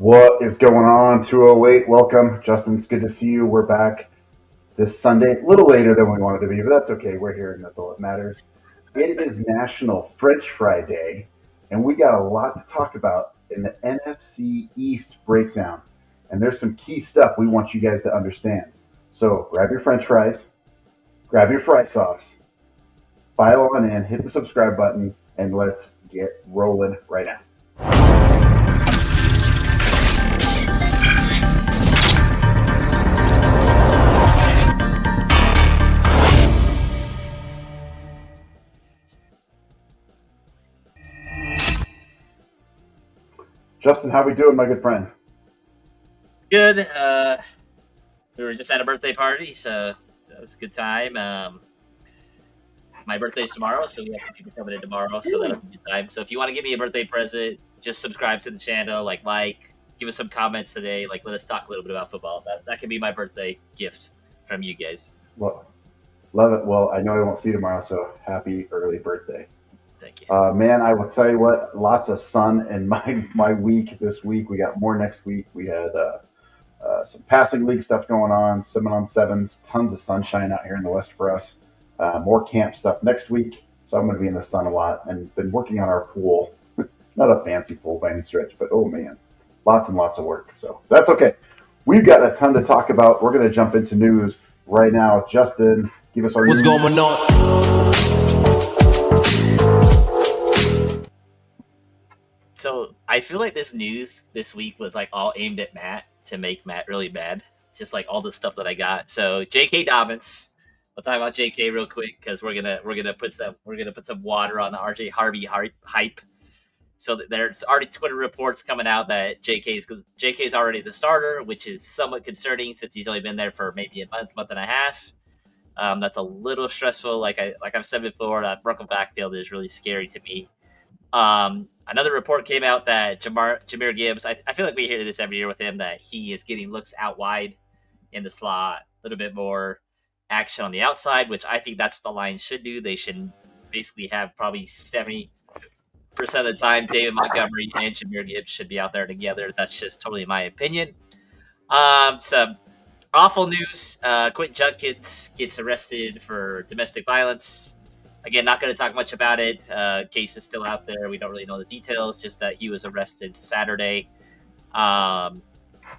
What is going on? 208, welcome. Justin, it's good to see you. We're back this Sunday, a little later than we wanted to be, but that's okay. We're here and that's all that matters. It is National French Fry Day, and we got a lot to talk about in the NFC East Breakdown. And there's some key stuff we want you guys to understand. So grab your French fries, grab your fry sauce, file on in, hit the subscribe button, and let's get rolling right now. Justin, how we doing, my good friend? Good. We were just at a birthday party, so that was a good time. My birthday's tomorrow, so we have people coming in tomorrow, so that'll be a good time. So if you want to give me a birthday present, just subscribe to the channel, give us some comments today, let us talk a little bit about football. That can be my birthday gift from you guys. Well, love it. Well, I know I won't see you tomorrow, so happy early birthday. Thank you. Man, I will tell you what, lots of sun in my week this week. We got more next week. We had some passing league stuff going on, 7-on-7s, tons of sunshine out here in the West for us. More camp stuff next week, so I'm going to be in the sun a lot and been working on our pool. Not a fancy pool by any stretch, but oh man, lots and lots of work. So that's okay. We've got a ton to talk about. We're going to jump into news right now. Justin, give us our What's news. going on? So I feel like this news this week was all aimed at Matt to make Matt really bad. Just all the stuff that I got. So J.K. Dobbins, we'll talk about J.K. real quick because we're gonna put some water on the R.J. Harvey hype. So there's already Twitter reports coming out that J.K.'s already the starter, which is somewhat concerning since he's only been there for maybe a month and a half. That's a little stressful. Like I've said before, that broken backfield is really scary to me. Another report came out that Jahmyr Gibbs, I feel like we hear this every year with him, that he is getting looks out wide in the slot, a little bit more action on the outside, which I think that's what the Lions should do. They should basically have probably 70% of the time David Montgomery and Jahmyr Gibbs should be out there together. That's just totally my opinion. Some awful news. Quentin Judkins gets arrested for domestic violence. Again, not going to talk much about it. Case is still out there. We don't really know the details, just that he was arrested Saturday. I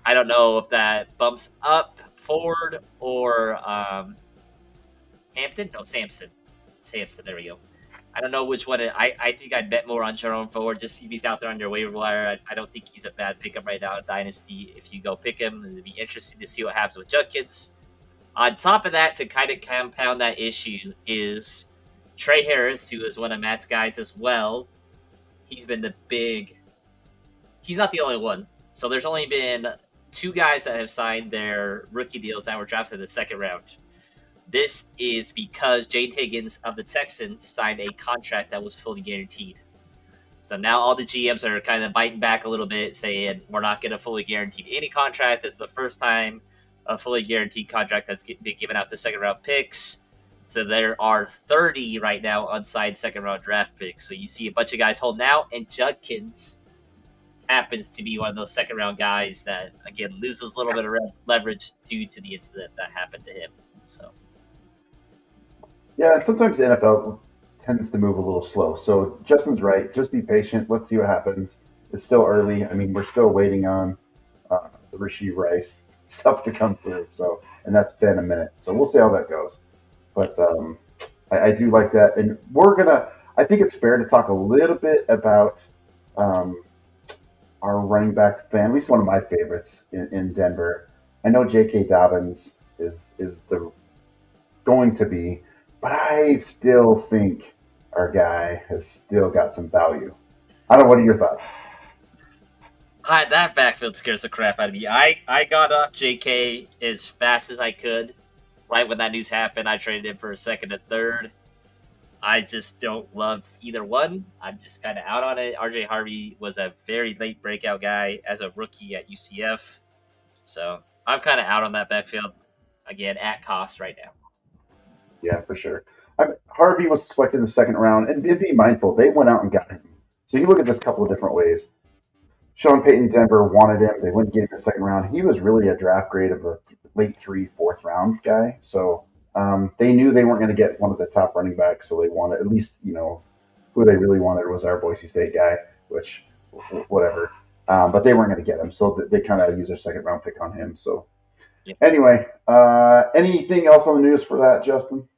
don't know if that bumps up Ford or Hampton. No, Sampson. There we go. I don't know which one. I think I'd bet more on Jerome Ford, just if he's out there on your waiver wire. I don't think he's a bad pickup right now in Dynasty. If you go pick him, it'd be interesting to see what happens with Judkins. On top of that, to kind of compound that issue is Trey Harris, who is one of Matt's guys as well. He's been he's not the only one. So there's only been 2 guys that have signed their rookie deals that were drafted in the second round. This is because Jane Higgins of the Texans signed a contract that was fully guaranteed. So now all the GMs are kind of biting back a little bit, saying we're not going to fully guarantee any contract. This is the first time a fully guaranteed contract has been given out to second round picks. So there are 30 right now unsigned second-round draft picks. So you see a bunch of guys holding out, and Judkins happens to be one of those second-round guys that, again, loses a little bit of leverage due to the incident that happened to him. So, Yeah, and sometimes the NFL tends to move a little slow. So Justin's right. Just be patient. Let's see what happens. It's still early. I mean, we're still waiting on the Rashee Rice stuff to come through. So, and that's been a minute. So we'll see how that goes. But I do like that. And I think it's fair to talk a little bit about our running back fan, at least one of my favorites in Denver. I know J.K. Dobbins is going to be, but I still think our guy has still got some value. I don't know. What are your thoughts? That backfield scares the crap out of me. I got up J.K. as fast as I could. Right when that news happened, I traded him for a second and third. I just don't love either one. I'm just kind of out on it. R.J. Harvey was a very late breakout guy as a rookie at UCF. So I'm kind of out on that backfield, again, at cost right now. Yeah, for sure. Harvey was selected in the second round, and be mindful, they went out and got him. So you look at this a couple of different ways. Sean Payton, Denver wanted him. They wouldn't get him in the second round. He was really a draft grade of a late 3, 4th round guy. So they knew they weren't going to get one of the top running backs. So they wanted, at least, who they really wanted was our Boise State guy, which, whatever. But they weren't going to get him. So they kind of used their second round pick on him. So anyway, anything else on the news for that, Justin?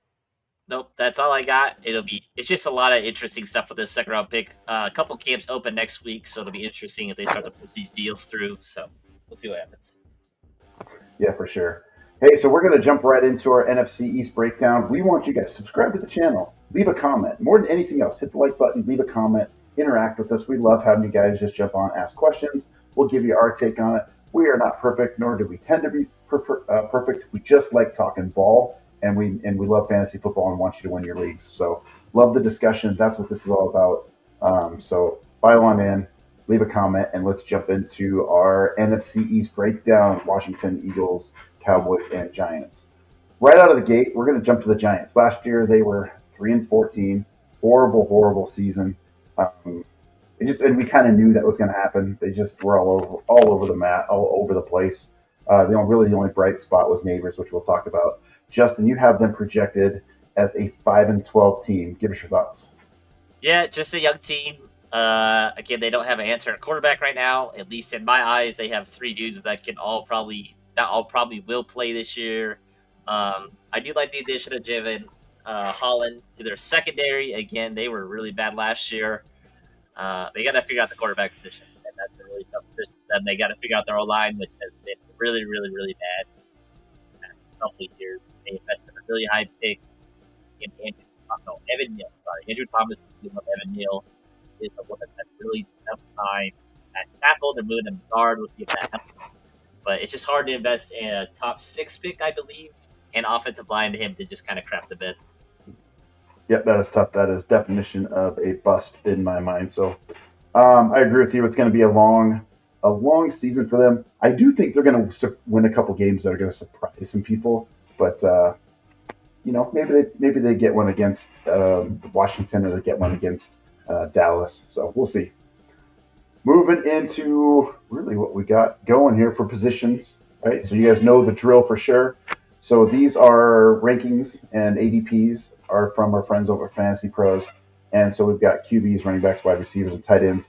Nope, that's all I got. It's just a lot of interesting stuff with this second round pick. A couple camps open next week, so it'll be interesting if they start to push these deals through. So we'll see what happens. Yeah, for sure. Hey, so we're going to jump right into our NFC East breakdown. We want you guys to subscribe to the channel, leave a comment. More than anything else, hit the like button, leave a comment, interact with us. We love having you guys just jump on, ask questions. We'll give you our take on it. We are not perfect, nor do we tend to be perfect. We just like talking ball, and we love fantasy football and want you to win your leagues. So love the discussion. That's what this is all about. So file on in, leave a comment, and let's jump into our NFC East breakdown. Washington, Eagles, Cowboys, and Giants. Right out of the gate, we're going to jump to the Giants. Last year, they were 3-14. Horrible season. And we kind of knew that was going to happen. They just were all over the mat, all over the place. The only bright spot was Neighbors, which we'll talk about. Justin, you have them projected as a 5-12 team. Give us your thoughts. Yeah, just a young team. Again, they don't have an answer at quarterback right now. At least in my eyes, they have three dudes that probably will play this year. I do like the addition of Javon Holland to their secondary. Again, they were really bad last year. They got to figure out the quarterback position, and that's a really tough position. Then they got to figure out their O-line, which has been really bad in a couple of years. They invested a really high pick in Evan Neal. Sorry, Andrew Thomas is Evan Neal is the one that's had really tough time at tackle. They're moving him to guard. We'll see if that happens. But it's just hard to invest in a top 6 pick, I believe, and offensive line to him to just kind of crap the bed. Yep, that is tough. That is definition of a bust in my mind. So I agree with you. It's going to be a long season for them. I do think they're going to win a couple games that are going to surprise some people. But maybe they get one against Washington, or they get one against Dallas. So we'll see. Moving into really what we got going here for positions, right? So you guys know the drill for sure. So these are rankings, and ADPs are from our friends over at Fantasy Pros. And so we've got QBs, running backs, wide receivers, and tight ends.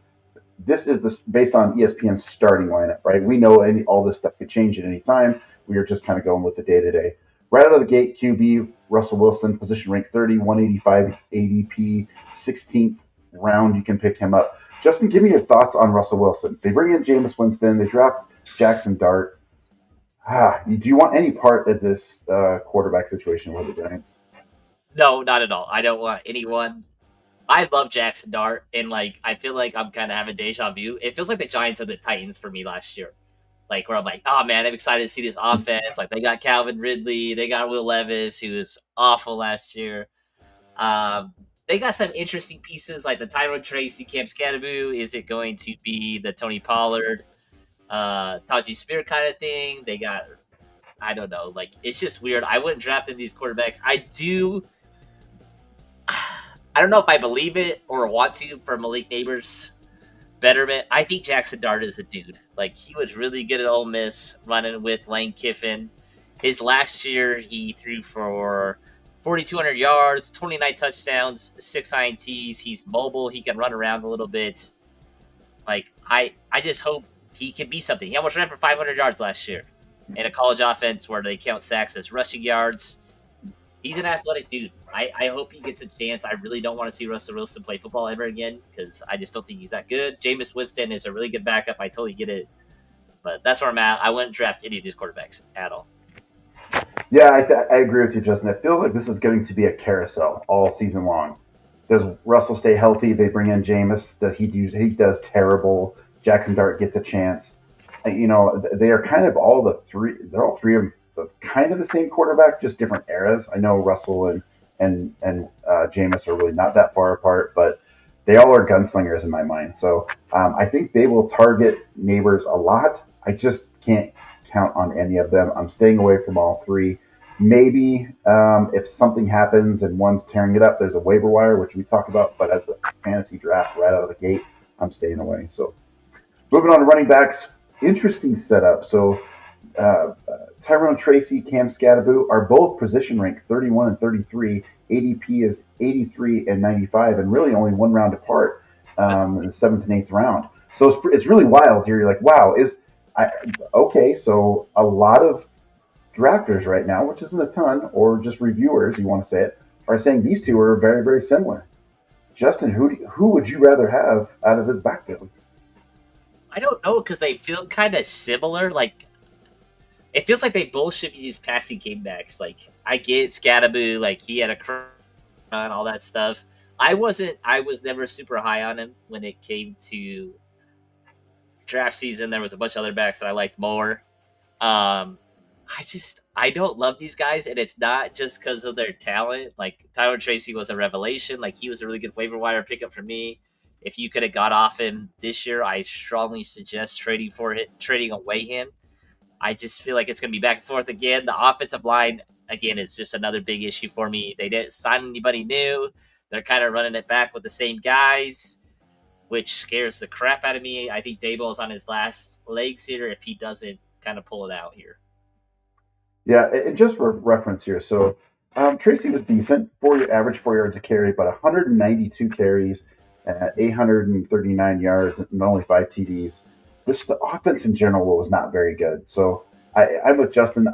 This is based on ESPN's starting lineup, right? We know all this stuff could change at any time. We are just kind of going with the day-to-day. Right out of the gate, QB, Russell Wilson, position rank 30, 185 ADP, 16th round. You can pick him up. Justin, give me your thoughts on Russell Wilson. They bring in Jameis Winston. They draft Jackson Dart. Do you want any part of this quarterback situation with the Giants? No, not at all. I don't want anyone. I love Jackson Dart, and I feel like I'm kind of having deja vu. It feels like the Giants are the Titans for me last year. Where I'm like, oh man, I'm excited to see this offense. They got Calvin Ridley, they got Will Levis, who was awful last year. They got some interesting pieces like the Tyrone Tracy, Cam Scadaboo. Is it going to be the Tony Pollard, Tajee Spear kind of thing? They got, I don't know. It's just weird. I wouldn't draft in these quarterbacks. I don't know if I believe it or want to for Malik Neighbors' betterment. I think Jackson Dart is a dude. He was really good at Ole Miss, running with Lane Kiffin. His last year, he threw for 4,200 yards, 29 touchdowns, 6 INTs. He's mobile. He can run around a little bit. I just hope he can be something. He almost ran for 500 yards last year in a college offense where they count sacks as rushing yards. He's an athletic dude. I hope he gets a chance. I really don't want to see Russell Wilson play football ever again because I just don't think he's that good. Jameis Winston is a really good backup. I totally get it. But that's where I'm at. I wouldn't draft any of these quarterbacks at all. Yeah, I agree with you, Justin. It feels like this is going to be a carousel all season long. Does Russell stay healthy? They bring in Jameis. He does terrible. Jackson Dart gets a chance. They are kind of all three. They're all three of them kind of the same quarterback, just different eras. I know Russell and Jameis are really not that far apart, but they all are gunslingers in my mind. So I think they will target Neighbors a lot. I just can't count on any of them. I'm staying away from all three. Maybe if something happens and one's tearing it up, there's a waiver wire, which we talk about. But as a fantasy draft right out of the gate, I'm staying away. So Moving on to running backs, interesting setup. So Tyrone Tracy, Cam Scadaboo are both position ranked 31 and 33. ADP is 83 and 95, and really only one round apart in the seventh and eighth round. So it's really wild here. You're like, wow, okay? So a lot of drafters right now, which isn't a ton, or just reviewers, you want to say it, are saying these two are very, very similar. Justin, who would you rather have out of his backfield? I don't know because they feel kind of similar. Like it feels like they both should be these passing game backs. Like I get Scadaboo, like he had a run, all that stuff. I was never super high on him when it came to draft season. There was a bunch of other backs that I liked more. I don't love these guys, and it's not just because of their talent. Like Tyler Tracy was a revelation. Like he was a really good waiver wire pickup for me. If you could have got off him this year, I strongly suggest trading away him. I just feel like it's going to be back and forth again. The offensive line, again, is just another big issue for me. They didn't sign anybody new. They're kind of running it back with the same guys, which scares the crap out of me. I think Daboll's on his last legs here if he doesn't kind of pull it out here. Yeah, and just for reference here, so Tracy was decent, average 4 yards a carry, but 192 carries, 839 yards, and only 5 TDs. The offense in general was not very good. So I'm with Justin.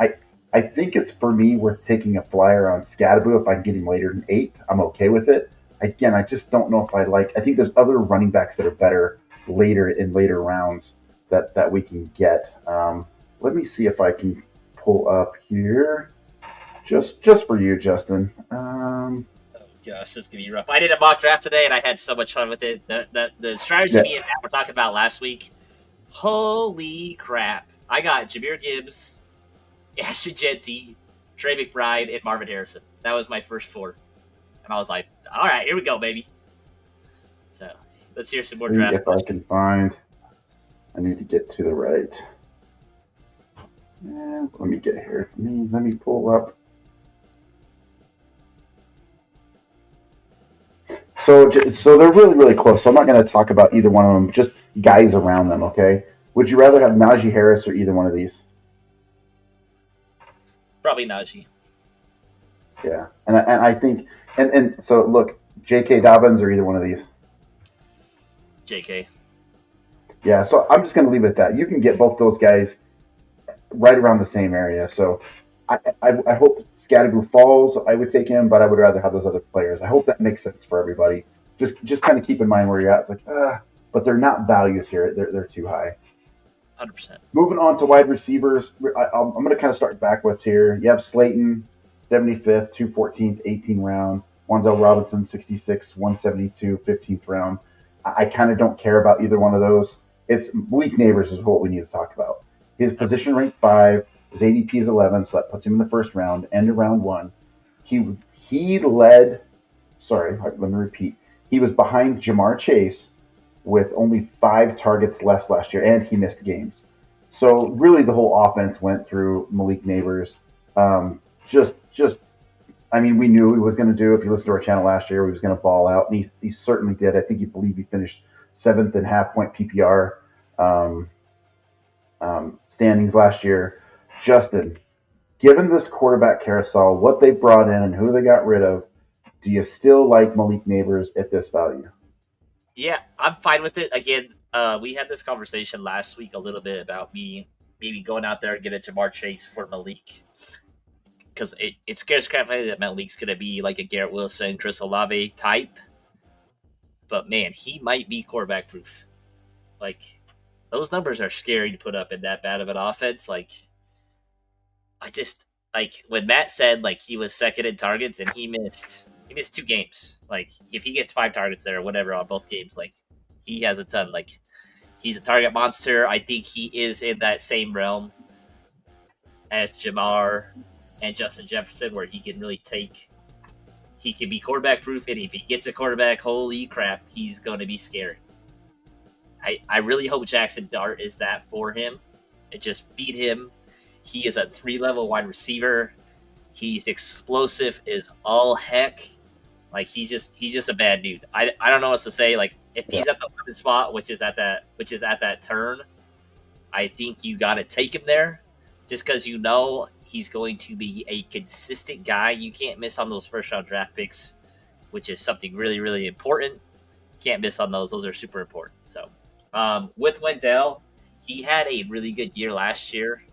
I think it's for me worth taking a flyer on Scadaboo if I can get him later than 8. I'm okay with it. Again, I just don't know if I think there's other running backs that are better later rounds that we can get. Let me see if I can pull up here just for you, Justin. Oh gosh, this is gonna be rough. I did a mock draft today and I had so much fun with it. The strategy me and Matt were talking about last week. Holy crap! I got Jahmyr Gibbs, Ashton Jeanty, Trey McBride, and Marvin Harrison. That was my first 4, and I was like, "All right, here we go, baby." So let's hear some more draft. If I can find, I need to get to the right. Let me get here. Let me pull up. So they're really, really close. So I'm not going to talk about either one of them, just guys around them, okay? Would you rather have Najee Harris or either one of these? Probably Najee. Yeah. And I think, and so look, J.K. Dobbins or either one of these? J.K. Yeah, so I'm just going to leave it at that. You can get both those guys right around the same area. So I hope Scadaboo falls. I would take him, but I would rather have those other players. I hope that makes sense for everybody. Just kind of keep in mind where you're at. It's like, but they're not values here. They're too high. 100%. Moving on to wide receivers, I'm going to kind of start backwards here. You have Slayton, 75th, 214th, 18th round. Wan'Dale Robinson, 66, 172, 15th round. I kind of don't care about either one of those. It's Malik Neighbors is what we need to talk about. His position rank 5, his ADP is 11, so that puts him in the first round, end of round 1. He led. Sorry, let me repeat. He was behind Jamar Chase with only 5 targets less last year, and he missed games. So really, the whole offense went through Malik Neighbors. I mean, we knew he was going to do. If you listened to our channel last year, he was going to ball out, and he certainly did. I think he finished 7th in half-point PPR standings last year. Justin, given this quarterback carousel, what they brought in and who they got rid of, do you still like Malik Neighbors at this value? Yeah, I'm fine with it. Again, we had this conversation last week a little bit about me maybe going out there and get a Jamar Chase for Malik. Because it scares crap out of that Malik's going to be like a Garrett Wilson, Chris Olave type. But man, he might be quarterback proof. Like, those numbers are scary to put up in that bad of an offense. Like, when Matt said like he was second in targets and he missed 2 games. Like, if he gets 5 targets there or whatever on both games, like, he has a ton. Like, he's a target monster. I think he is in that same realm as Jamar and Justin Jefferson, where he can really he can be quarterback proof, and if he gets a quarterback, holy crap, he's going to be scary. I really hope Jackson Dart is that for him. And just feed him. He is a 3-level wide receiver. He's explosive as all heck. Like he's just a bad dude. I don't know what to say. Like if he's at the 11th spot, which is at that turn, I think you got to take him there, just because he's going to be a consistent guy. You can't miss on those first round draft picks, which is something really really important. Can't miss on those. Those are super important. So with Wendell, he had a really good year last year.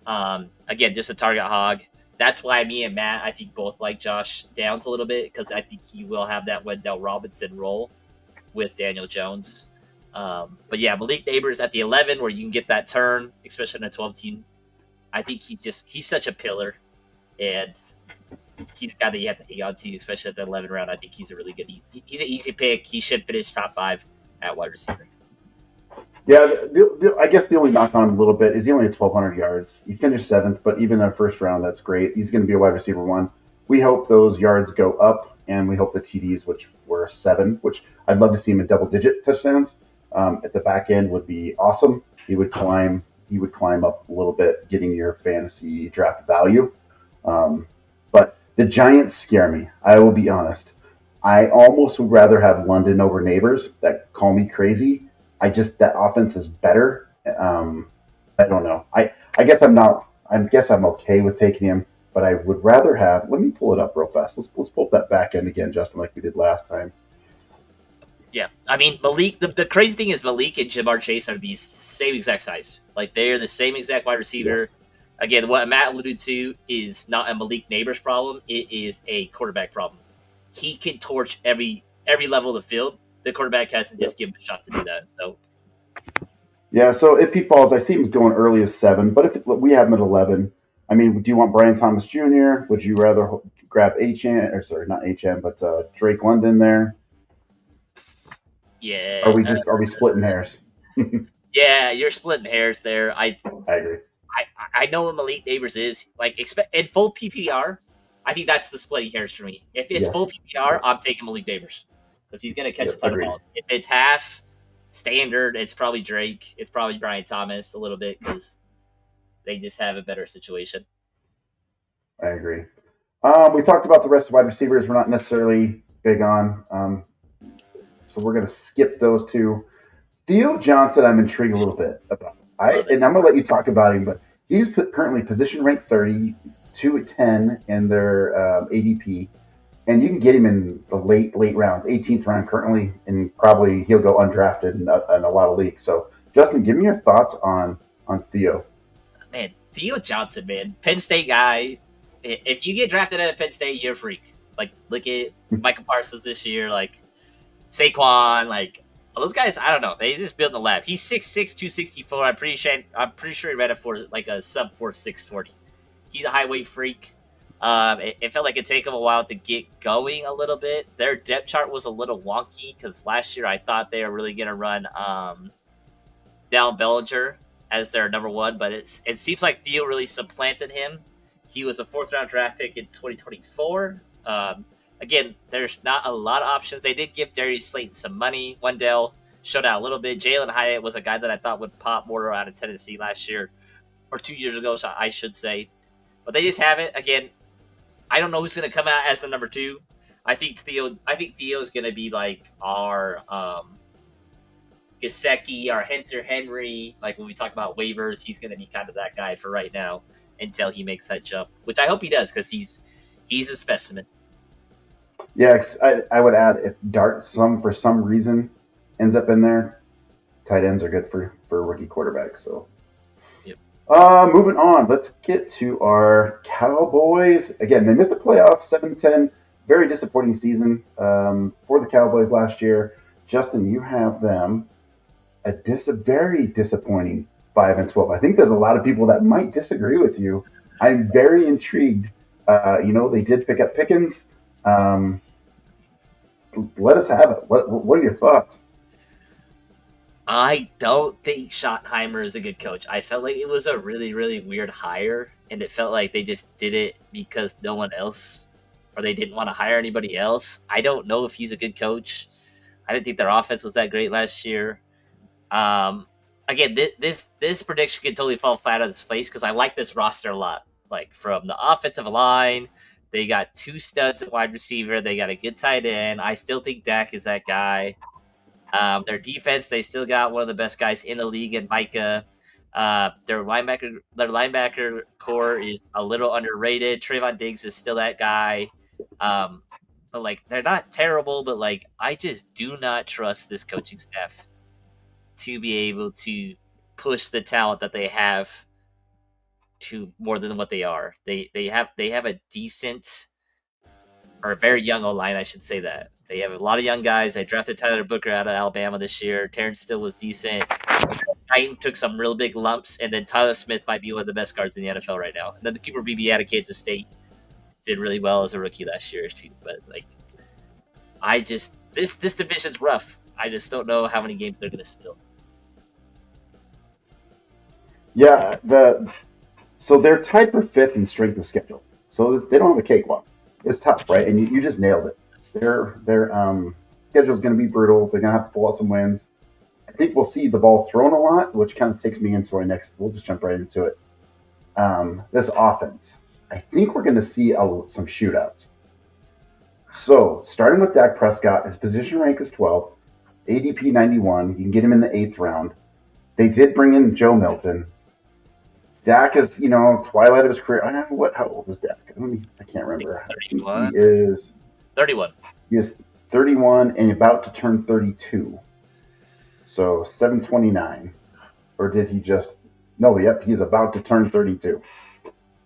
Again, just a target hog. That's why me and Matt, I think, both like Josh Downs a little bit, because I think he will have that Wendell Robinson role with Daniel Jones. But yeah, Malik Neighbors at the 11, where you can get that turn, especially in a 12 team. I think he's such a pillar, and he's a guy that you have to hang on to, especially at the 11 round. I think he's a really good. He's an easy pick. He should finish top 5 at wide receiver. Yeah, I guess the only knock on him a little bit is he only had 1,200 yards. He finished 7th, but even in the first round, that's great. He's going to be a wide receiver 1. We hope those yards go up, and we hope the TDs, which were 7, which I'd love to see him in double-digit touchdowns at the back end, would be awesome. He would climb up a little bit, getting your fantasy draft value. But the Giants scare me. I will be honest. I almost would rather have London over Neighbors. That call me crazy. That offense is better. I don't know. I guess I'm not. I guess I'm okay with taking him, but I would rather have. Let me pull it up real fast. Let's pull up that back end again, Justin, like we did last time. Yeah, I mean Malik. The crazy thing is Malik and Jamar Chase are the same exact size. Like they're the same exact wide receiver. Yes. Again, what Matt alluded to is not a Malik Neighbors problem. It is a quarterback problem. He can torch every level of the field. The quarterback has to just give him a shot to do that. So, yeah. So if he falls, I see him going early as 7. But if we have him at 11, I mean, do you want Brian Thomas Jr.? Would you rather grab not HM, but Drake London there? Yeah. Are we splitting hairs? Yeah, you're splitting hairs there. I agree. I know what Malik Neighbors is. Like in full PPR, I think that's the splitting hairs for me. If it's full PPR, I'm taking Malik Neighbors, because he's going to catch a ton of balls. If it's half standard, it's probably Drake. It's probably Brian Thomas a little bit, because they just have a better situation. I agree. We talked about the rest of the wide receivers. We're not necessarily big on, so we're going to skip those two. Theo Johnson, I'm intrigued a little bit about. And I'm going to let you talk about him, but he's currently position ranked 32 at 10 in their ADP. And you can get him in the late rounds, 18th round currently, and probably he'll go undrafted in a lot of leagues. So, Justin, give me your thoughts on Theo. Man, Theo Johnson, man, Penn State guy. If you get drafted at Penn State, you're a freak. Like, look at Michael Parsons this year, like Saquon, like those guys. I don't know. They just built in the lab. He's 6'6", 264. I'm pretty sure he ran it for like a sub 4.640. He's a high weight freak. It felt like it'd take them a while to get going a little bit. Their depth chart was a little wonky, because last year I thought they were really going to run Dallin Bellinger as their number 1, but it seems like Theo really supplanted him. He was a 4th round draft pick in 2024. Again, there's not a lot of options. They did give Darius Slayton some money. Wendell showed out a little bit. Jalen Hyatt was a guy that I thought would pop more out of Tennessee last year, or 2 years ago, so I should say. But they just have it. Again, I don't know who's going to come out as the number 2. I think Theo's going to be like our Gesicki, our Hunter Henry. Like when we talk about waivers, he's going to be kind of that guy for right now until he makes that jump, which I hope he does, because he's a specimen. Yeah, I would add, if Dart for some reason ends up in there, tight ends are good for rookie quarterbacks. So, yep. Moving on, let's get to our Cowboys. Again, they missed the playoffs, 7-10. Very disappointing season for the Cowboys last year. Justin, you have them a very disappointing 5-12. I think there's a lot of people that might disagree with you. I'm very intrigued. They did pick up Pickens. Let us have it. What are your thoughts? I don't think Schottenheimer is a good coach. I felt like it was a really, really weird hire, and it felt like they just did it because no one else, or they didn't want to hire anybody else. I don't know if he's a good coach. I didn't think their offense was that great last year. Again, this prediction could totally fall flat on its face, because I like this roster a lot. Like, from the offensive line, They got 2 studs at wide receiver. They got a good tight end. I still think Dak is that guy. Their defense, they still got one of the best guys in the league in Micah. Their linebacker core is a little underrated. Trayvon Diggs is still that guy. But like they're not terrible, but like I just do not trust this coaching staff to be able to push the talent that they have to more than what they are. They have a decent or a very young O-line, I should say that. They have a lot of young guys. They drafted Tyler Booker out of Alabama this year. Terrence Steele was decent. Titan took some real big lumps, and then Tyler Smith might be one of the best guards in the NFL right now. And then the Cooper BB out of Kansas State did really well as a rookie last year too. But like, I just this division's rough. I just don't know how many games they're going to steal. Yeah, so they're tied for 5th in strength of schedule. So they don't have a cakewalk. It's tough, right? And you just nailed it. Their schedule is going to be brutal. They're going to have to pull out some wins. I think we'll see the ball thrown a lot, which kind of takes me into our next. We'll just jump right into it. This offense. I think we're going to see some shootouts. So starting with Dak Prescott, his position rank is 12, ADP 91. You can get him in the 8th round. They did bring in Joe Milton. Dak is, twilight of his career. I don't know how old is Dak? I can't remember. He is 31. He is 31 and about to turn 32. So 729. Or did he just? No, yep, he's about to turn 32.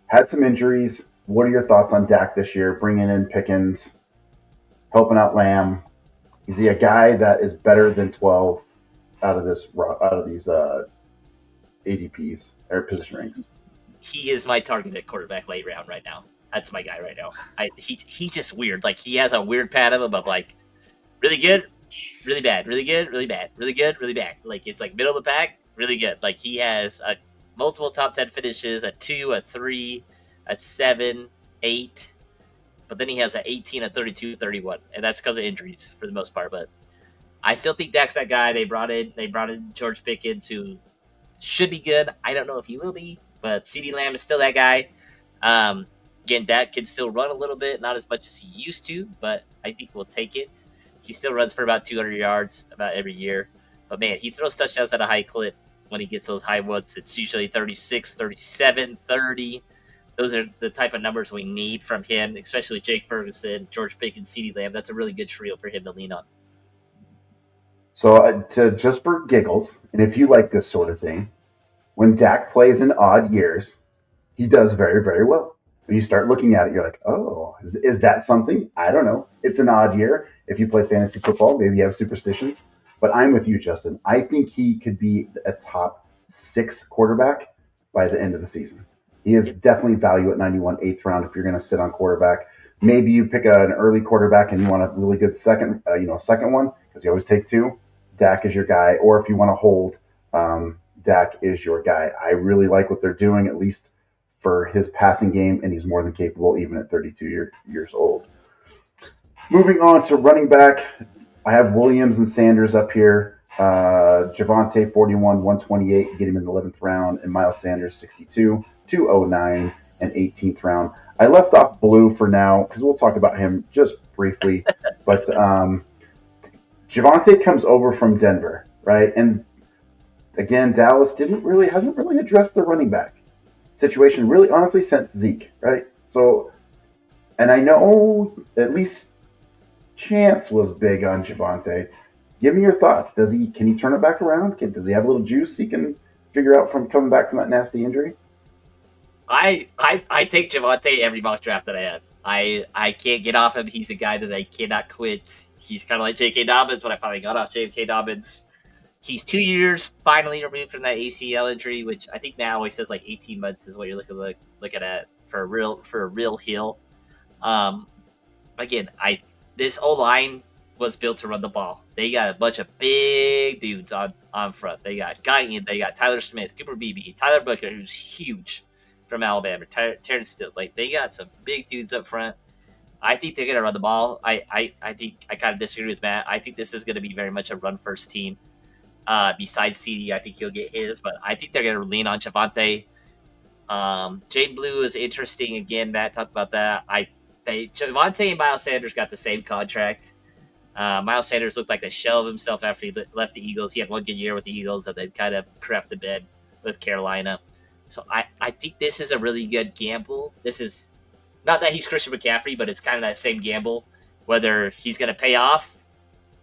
Had some injuries. What are your thoughts on Dak this year? Bringing in Pickens, helping out Lamb. Is he a guy that is better than 12 out of these ADPs or position ranks? He is my target at quarterback late round right now. That's my guy right now. He's just weird. Like he has a weird pattern of like really good, really bad, really good, really bad, really good, really bad. Like it's like middle of the pack, really good. Like he has multiple top 10 finishes, a 2, a 3, a 7, 8, but then he has an 18, a 32, 31, and that's because of injuries for the most part. But I still think Dak's that guy. They brought in George Pickens, who should be good. I don't know if he will be, but CeeDee Lamb is still that guy. Again, Dak can still run a little bit, not as much as he used to, but I think we'll take it. He still runs for about 200 yards about every year. But, man, he throws touchdowns at a high clip when he gets those high ones. It's usually 36, 37, 30. Those are the type of numbers we need from him, especially Jake Ferguson, George Pickens, CeeDee Lamb. That's a really good trio for him to lean on. So just for giggles, and if you like this sort of thing, when Dak plays in odd years, he does very, very well. When you start looking at it, you're like, oh, is that something? I don't know. It's an odd year. If you play fantasy football, maybe you have superstitions. But I'm with you, Justin. I think he could be a top 6 quarterback by the end of the season. He is definitely value at 91, 8th round if you're going to sit on quarterback. Maybe you pick an early quarterback and you want a really good second one, because you always take 2. Dak is your guy. Or if you want to hold, Dak is your guy. I really like what they're doing, at least for his passing game, and he's more than capable even at 32 years old. Moving on to running back, I have Williams and Sanders up here. Javonte, 41, 128, get him in the 11th round, and Miles Sanders, 62, 209, and 18th round. I left off Blue for now because we'll talk about him just briefly, but Javonte comes over from Denver, right? And again, Dallas hasn't really addressed the running back situation, really, honestly, since Zeke, right? So, and I know at least Chance was big on Javonte. Give me your thoughts. Can he turn it back around? Does he have a little juice he can figure out from coming back from that nasty injury? I take Javonte every mock draft that I have. I can't get off him. He's a guy that I cannot quit. He's kind of like J.K. Dobbins, but I finally got off J.K. Dobbins. He's 2 years finally removed from that ACL injury, which I think now he says like 18 months is what you're looking at for a real heal. Again, this O-line was built to run the ball. They got a bunch of big dudes on front. They got Guyton, they got Tyler Smith, Cooper Beebe, Tyler Booker, who's huge from Alabama, Terrence Steele. Like they got some big dudes up front. I think they're gonna run the ball. I think I kind of disagree with Matt. I think this is gonna be very much a run first team. Besides CD, I think he'll get his, but I think they're going to lean on Javonte. Jay Blue is interesting. Again, Matt talked about that. Javonte and Miles Sanders got the same contract. Miles Sanders looked like a shell of himself after he left the Eagles. He had one good year with the Eagles and then kind of crapped the bed with Carolina. So I think this is a really good gamble. This is not that he's Christian McCaffrey, but it's kind of that same gamble. Whether he's going to pay off,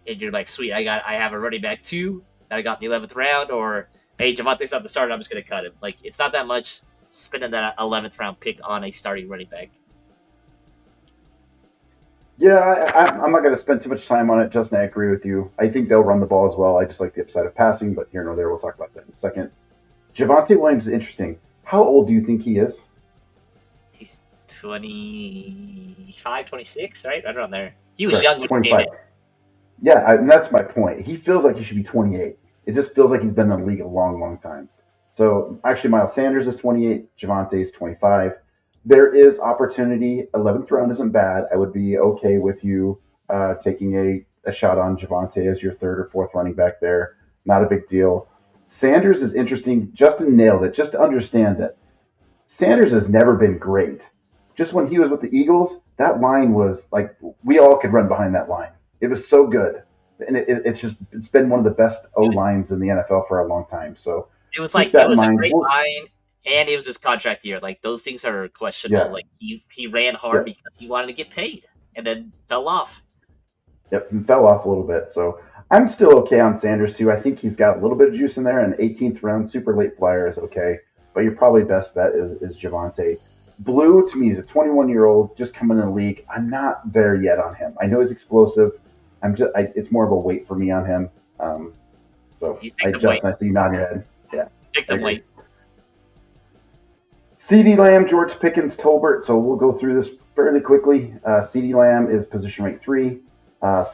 and you're like, sweet, I have a running back 2 that I got in the 11th round, or hey, Javonte's not the starter, I'm just going to cut him. Like, it's not that much spending that 11th round pick on a starting running back. Yeah, I'm not going to spend too much time on it. Justin, I agree with you. I think they'll run the ball as well. I just like the upside of passing, but here nor there. We'll talk about that in a second. Javonte Williams is interesting. How old do you think he is? He's 25, 26, right? Right around there. He was young when he came 25. in. Yeah, and that's my point. He feels like he should be 28. It just feels like he's been in the league a long, long time. So actually, Miles Sanders is 28. Javonte is 25. There is opportunity. 11th round isn't bad. I would be okay with you taking a shot on Javonte as your 3rd or 4th running back there. Not a big deal. Sanders is interesting. Justin nailed it. Just to understand that Sanders has never been great. Just when he was with the Eagles, that line was like, we all could run behind that line. It was so good. And it's been one of the best O-lines in the NFL for a long time. So it was like, it was a great line. And it was his contract year. Like, those things are questionable. Yeah. Like, he ran hard because he wanted to get paid and then fell off. Yep, and fell off a little bit. So I'm still okay on Sanders, too. I think he's got a little bit of juice in there. An 18th round super late flyer is okay. But your probably best bet is Javonte. Blue, to me, is a 21-year-old just coming in the league. I'm not there yet on him. I know he's explosive. It's more of a wait for me on him. So, Justin, I see you nodding your head. Yeah. Pick the weight. CeeDee Lamb, George Pickens, Tolbert. So we'll go through this fairly quickly. CeeDee Lamb is position rank 3, 5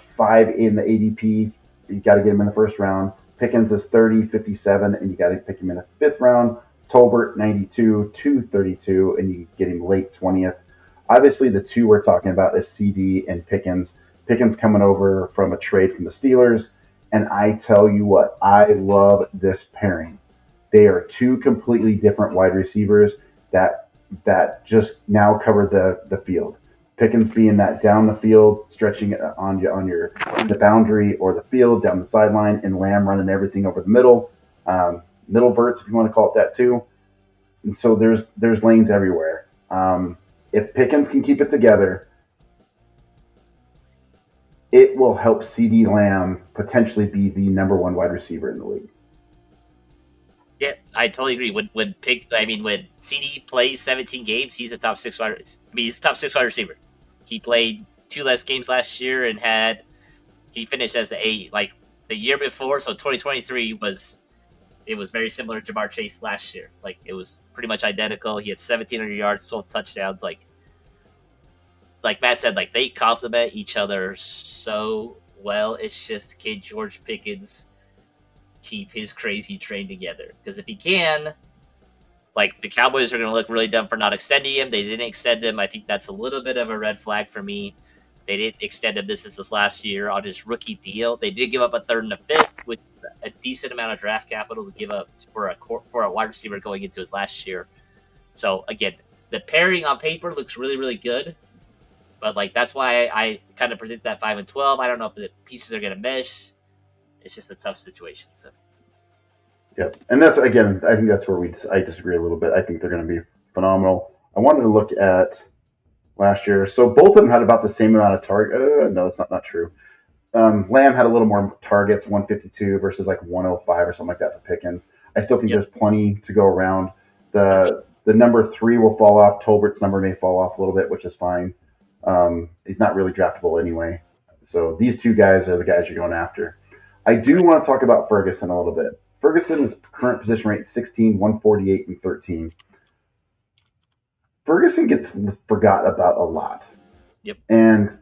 in the ADP. You got to get him in the 1st round. Pickens is 30, 57, and you got to pick him in the 5th round. Tolbert, 92, 232, and you get him late 20th. Obviously, the 2 we're talking about is CD and Pickens. Pickens coming over from a trade from the Steelers. And I tell you what, I love this pairing. They are 2 completely different wide receivers that just now cover the field. Pickens being that down the field, stretching it on the boundary or the field, down the sideline, and Lamb running everything over the middle. Middle verts, if you want to call it that too. And so there's lanes everywhere. If Pickens can keep it together, it will help CeeDee Lamb potentially be the number 1 wide receiver in the league. Yeah, I totally agree. When CD plays 17 games, he's a top 6 wide. He's a top 6 wide receiver. He played 2 less games last year and he finished as the 8. Like the year before, so 2023 was very similar to Jamar Chase last year. Like it was pretty much identical. He had 1,700 yards, 12 touchdowns. Like Matt said, like they complement each other so well. It's just, can George Pickens keep his crazy train together? Because if he can, like the Cowboys are going to look really dumb for not extending him. They didn't extend him. I think that's a little bit of a red flag for me. They didn't extend him. This is his last year on his rookie deal. They did give up a 3rd and a 5th with a decent amount of draft capital to give up for a wide receiver going into his last year. So again, the pairing on paper looks really, really good. But like that's why I kind of predict that 5 and 12. I don't know if the pieces are going to mesh. It's just a tough situation. So, yeah, and that's again, I think that's where I disagree a little bit. I think they're going to be phenomenal. I wanted to look at last year, so both of them had about the same amount of target. No, that's not true. Lamb had a little more targets, 152 versus like 105 or something like that for Pickens. I still think there's plenty to go around. The number 3 will fall off. Tolbert's number may fall off a little bit, which is fine. He's not really draftable anyway. So these 2 guys are the guys you're going after. I do want to talk about Ferguson a little bit. Ferguson is current position rate 16, 148, and 13. Ferguson gets forgot about a lot. Yep. And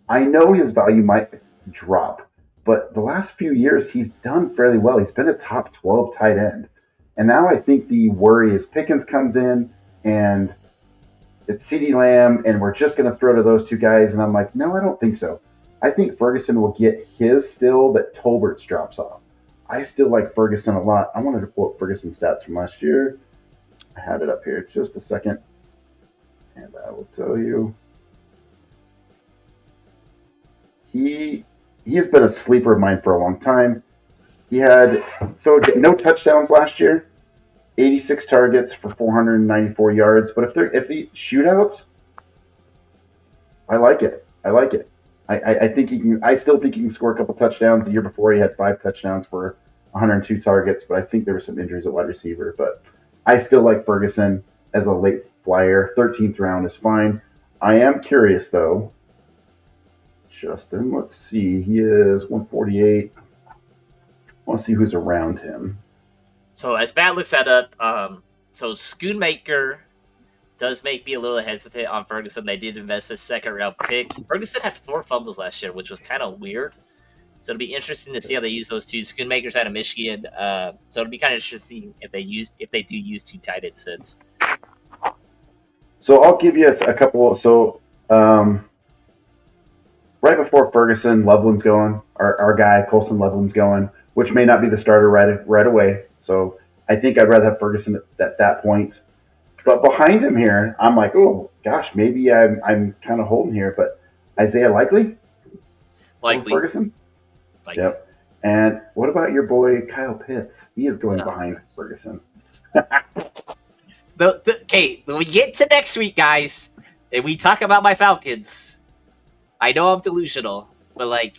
I know his value might drop, but the last few years he's done fairly well. He's been a top 12 tight end. And now I think the worry is Pickens comes in and it's CeeDee Lamb and we're just going to throw to those 2 guys. And I'm like, no, I don't think so. I think Ferguson will get his still, but Tolbert's drops off. I still like Ferguson a lot. I wanted to pull up Ferguson's stats from last year. I had it up here just a second. And I will tell you. he has been a sleeper of mine for a long time. He had no touchdowns last year, 86 targets for 494 yards. But if he shootouts, I like it. I think he can. I still think he can score a couple touchdowns. The year before, he had 5 touchdowns for 102 targets, but I think there were some injuries at wide receiver. But I still like Ferguson as a late flyer. 13th round is fine. I am curious though, Justin. Let's see. He is 148. I want to see who's around him. So as Matt looks that up, so Schoonmaker does make me a little hesitant on Ferguson. They did invest a second round pick. Ferguson had 4 fumbles last year, which was kind of weird. So it'll be interesting to see how they use those two. Schoonmaker's out of Michigan, so it'll be kind of interesting if they do use 2 tight end sets. So I'll give you a couple. So right before Ferguson, Loveland's going. Our guy Colson Loveland's going, which may not be the starter right away. So I think I'd rather have Ferguson at that point. But behind him here, I'm like, oh gosh, maybe I'm kind of holding here. But Isaiah Likely Ferguson. Likely. Yep. And what about your boy Kyle Pitts? He is going behind Ferguson. Okay, when we get to next week, guys, and we talk about my Falcons, I know I'm delusional, but like,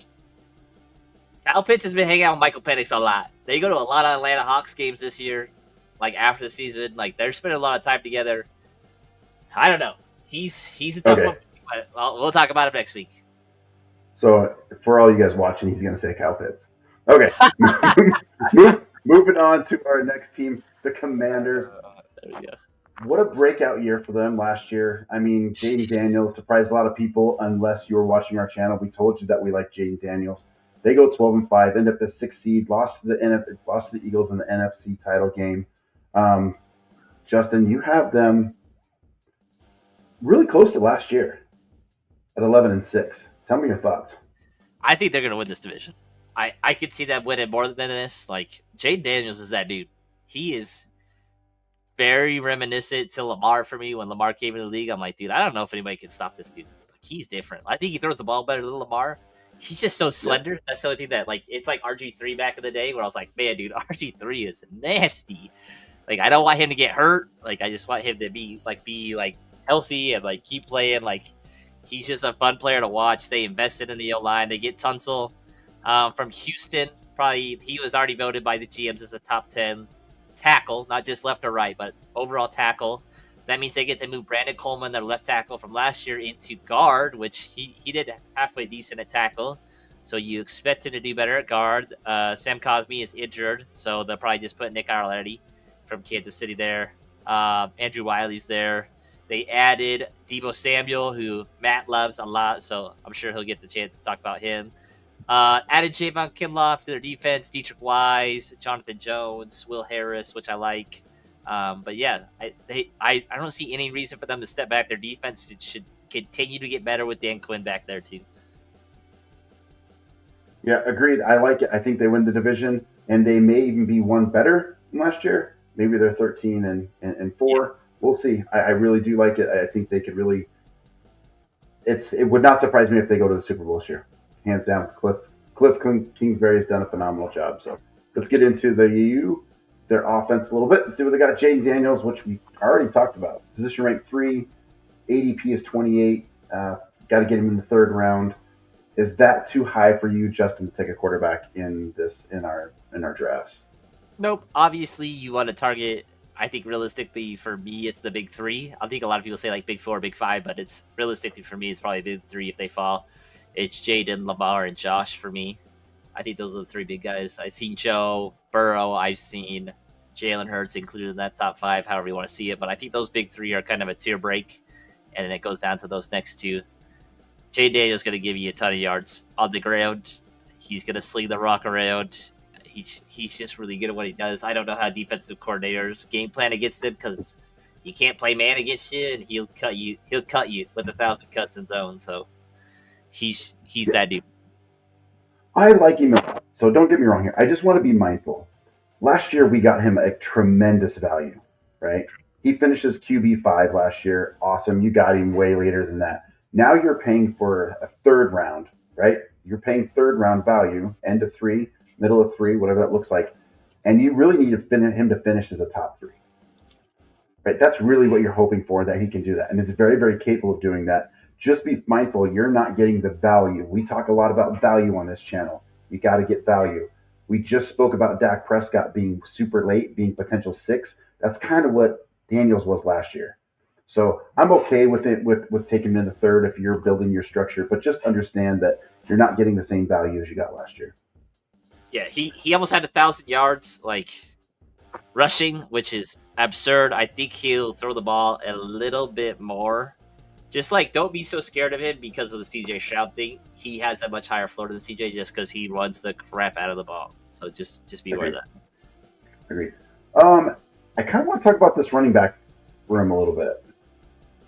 Kyle Pitts has been hanging out with Michael Penix a lot. They go to a lot of Atlanta Hawks games this year, like after the season. Like, they're spending a lot of time together. I don't know. He's a tough one, but we'll talk about him next week. So for all you guys watching, he's going to say Kyle Pitts. Okay. Moving on to our next team, the Commanders. There we go. What a breakout year for them last year. I mean, Jaden Daniels surprised a lot of people. Unless you were watching our channel, we told you that we like Jaden Daniels. They go 12-5, end up as 6th seed, lost to the Eagles in the NFC title game. Justin, you have them really close to last year at 11-6. Tell me your thoughts. I think they're going to win this division. I could see them winning more than this. Like, Jaden Daniels is that dude. He is very reminiscent to Lamar for me. When Lamar came into the league, I'm like, dude, I don't know if anybody can stop this dude. Like, he's different. I think he throws the ball better than Lamar. He's just so slender. Yeah. That's the only thing that, like, it's like RG3 back in the day where I was like, man, dude, RG3 is nasty. Like, I don't want him to get hurt. Like, I just want him to be healthy and, like, keep playing. Like, he's just a fun player to watch. They invested in the O-line. They get Tunsil from Houston. Probably he was already voted by the GMs as a top 10 tackle, not just left or right, but overall tackle. That means they get to move Brandon Coleman, their left tackle from last year, into guard, which he did halfway decent at tackle. So you expect him to do better at guard. Sam Cosmi is injured, so they'll probably just put Nick Arletti from Kansas City there. Andrew Wiley's there. They added Deebo Samuel, who Matt loves a lot, so I'm sure he'll get the chance to talk about him. Added Javon Kinlaw to their defense, Dietrich Wise, Jonathan Jones, Will Harris, which I like. But yeah, I don't see any reason for them to step back. Their defense should continue to get better with Dan Quinn back there too. Yeah, agreed. I like it. I think they win the division, and they may even be one better than last year. Maybe they're 13-4. Yeah. We'll see. I really do like it. I think they could really. It would not surprise me if they go to the Super Bowl this year. Hands down, Cliff Kingsbury has done a phenomenal job. So let's get into their offense a little bit. Let's see what they got. Jaden Daniels, which we already talked about. Position rank 3, ADP is 28. Got to get him in the 3rd round. Is that too high for you, Justin, to take a quarterback in our drafts? Nope. Obviously, you want to target. I think realistically for me, it's the big 3. I think a lot of people say like big 4, big 5, but it's realistically for me, it's probably big 3 if they fall. It's Jaden, Lamar, and Josh for me. I think those are the 3 big guys. I've seen Joe Burrow. I've seen Jalen Hurts included in that top 5, however you want to see it. But I think those big 3 are kind of a tier break, and then it goes down to those next 2. Jaden Daniels going to give you a ton of yards on the ground. He's going to sling the rock around. He's just really good at what he does. I don't know how defensive coordinators game plan against him because you can't play man against you, and he'll cut you with 1,000 cuts in zone. So he's that dude. I like him a lot. So don't get me wrong here. I just want to be mindful. Last year we got him a tremendous value, right? He finishes QB5 last year. Awesome. You got him way later than that. Now you're paying for a 3rd round, right? paying third round value, end of 3, middle of 3, whatever that looks like, and you really need him to finish as a top 3. Right? That's really what you're hoping for, that he can do that. And it's very, very capable of doing that. Just be mindful you're not getting the value. We talk a lot about value on this channel. You got to get value. We just spoke about Dak Prescott being super late, being potential 6. That's kind of what Daniels was last year. So I'm okay with it, with taking him in the third if you're building your structure, but just understand that you're not getting the same value as you got last year. Yeah, he almost had 1,000 yards rushing, which is absurd. I think he'll throw the ball a little bit more. Just don't be so scared of him because of the CJ Stroud thing. He has a much higher floor than CJ just because he runs the crap out of the ball. So just be aware of that. Agreed. I kind of want to talk about this running back room a little bit.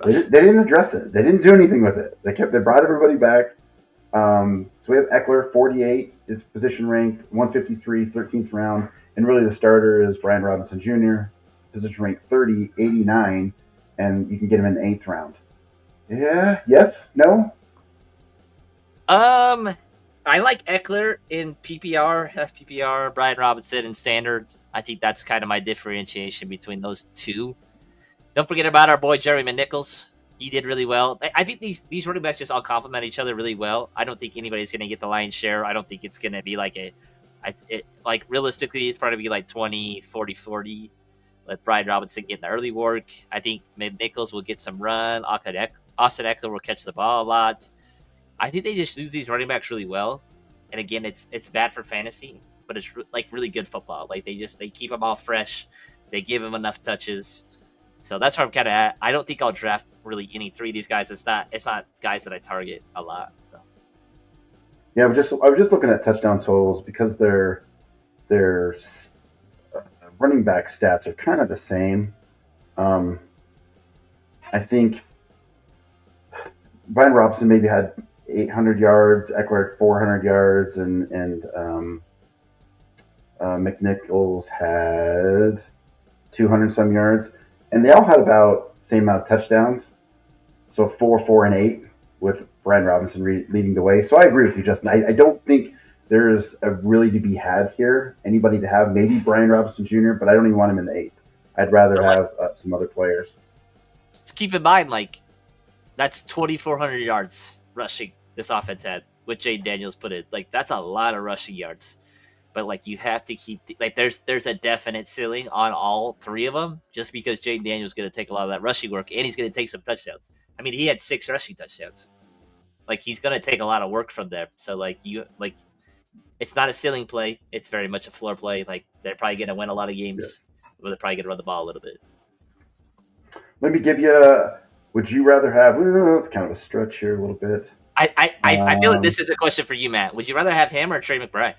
They didn't address it. They didn't do anything with it. They brought everybody back. So we have Eckler, 48 is position ranked, 153, 13th round. And really the starter is Brian Robinson Jr., position ranked 30, 89, and you can get him in the 8th round. Yeah, yes, no? I like Eckler in PPR, FPPR, Brian Robinson in standard. I think that's kind of my differentiation between those two. Don't forget about our boy Jerry McNichols. He did really well. I think these running backs just all complement each other really well. I don't think anybody's going to get the lion's share. I don't think it's going to be realistically, it's probably be 20, 40, 40. Let Brian Robinson get in the early work. I think McNichols will get some run. Austin Eckler will catch the ball a lot. I think they just use these running backs really well. And again, it's bad for fantasy, but it's really good football. They keep them all fresh. They give them enough touches. So that's where I'm kind of at. I don't think I'll draft really any 3 of these guys. It's not guys that I target a lot. So yeah, I was just looking at touchdown totals because their running back stats are kind of the same. I think Brian Robinson maybe had 800 yards, Eckler had 400 yards, and McNichols had 200 some yards, and they all had about the same amount of touchdowns. So 4, 4, and 8 with Brian Robinson leading the way. So I agree with you, Justin. I don't think there's a really to be had here. Anybody to have, maybe Brian Robinson Jr., but I don't even want him in the 8th. I'd rather have some other players. Just keep in mind, that's 2,400 yards rushing this offense had with Jayden Daniels put in. That's a lot of rushing yards. But you have to keep there's a definite ceiling on all 3 of them just because Jayden Daniels is going to take a lot of that rushing work and he's going to take some touchdowns. I mean, he had 6 rushing touchdowns. He's going to take a lot of work from them. So it's not a ceiling play. It's very much a floor play. They're probably going to win a lot of games, but they're probably going to run the ball a little bit. Let me give you would you rather have, it's kind of a stretch here a little bit. I feel like this is a question for you, Matt. Would you rather have him or Trey McBride?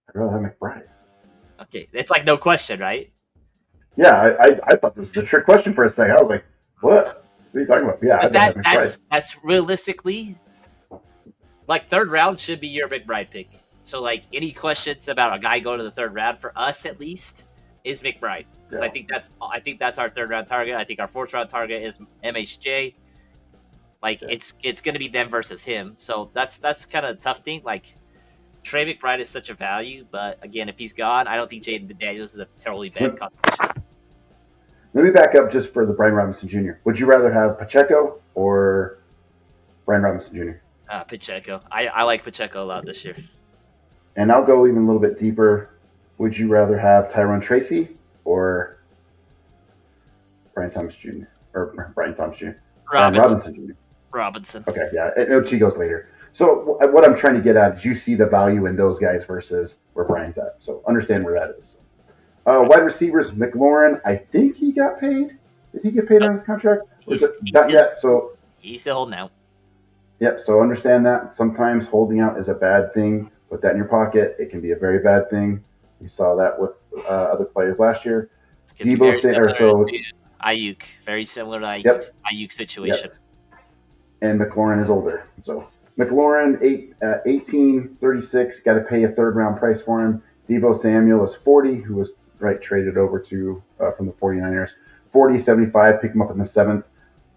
I'd rather have McBride. Okay, it's no question, right? Yeah, I thought this was a trick question for a second. I was like, what? What are you talking about? Yeah, that's realistically, 3rd round should be your McBride pick. So any questions about a guy going to the 3rd round for us at least is McBride because I think that's our 3rd round target. I think our 4th round target is MHJ. It's going to be them versus him. So that's kind of a tough thing. Trey McBride is such a value, but again, if he's gone, I don't think Jayden Daniels is a totally bad competition. Let me back up just for the Brian Robinson Jr. Would you rather have Pacheco or Brian Robinson Jr.? Pacheco. I like Pacheco a lot this year. And I'll go even a little bit deeper. Would you rather have Tyrone Tracy or Brian Thomas Jr. or Brian Thomas Jr.? Robinson Jr. Robinson. Okay, yeah. He goes later. So what I'm trying to get at is you see the value in those guys versus where Brian's at. So understand where that is. Wide receivers, McLaurin, I think he got paid. Did he get paid on his contract? Not yet. So he's still holding out. Yep. So understand that sometimes holding out is a bad thing. Put that in your pocket. It can be a very bad thing. We saw that with other players last year. Ayuk, very similar to Ayuk situation. Yep. And McLaurin is older. So McLaurin, 1836, got to pay a 3rd round price for him. Deebo Samuel is 40, who was traded over to from the 49ers. 40, 75, pick him up in the 7th.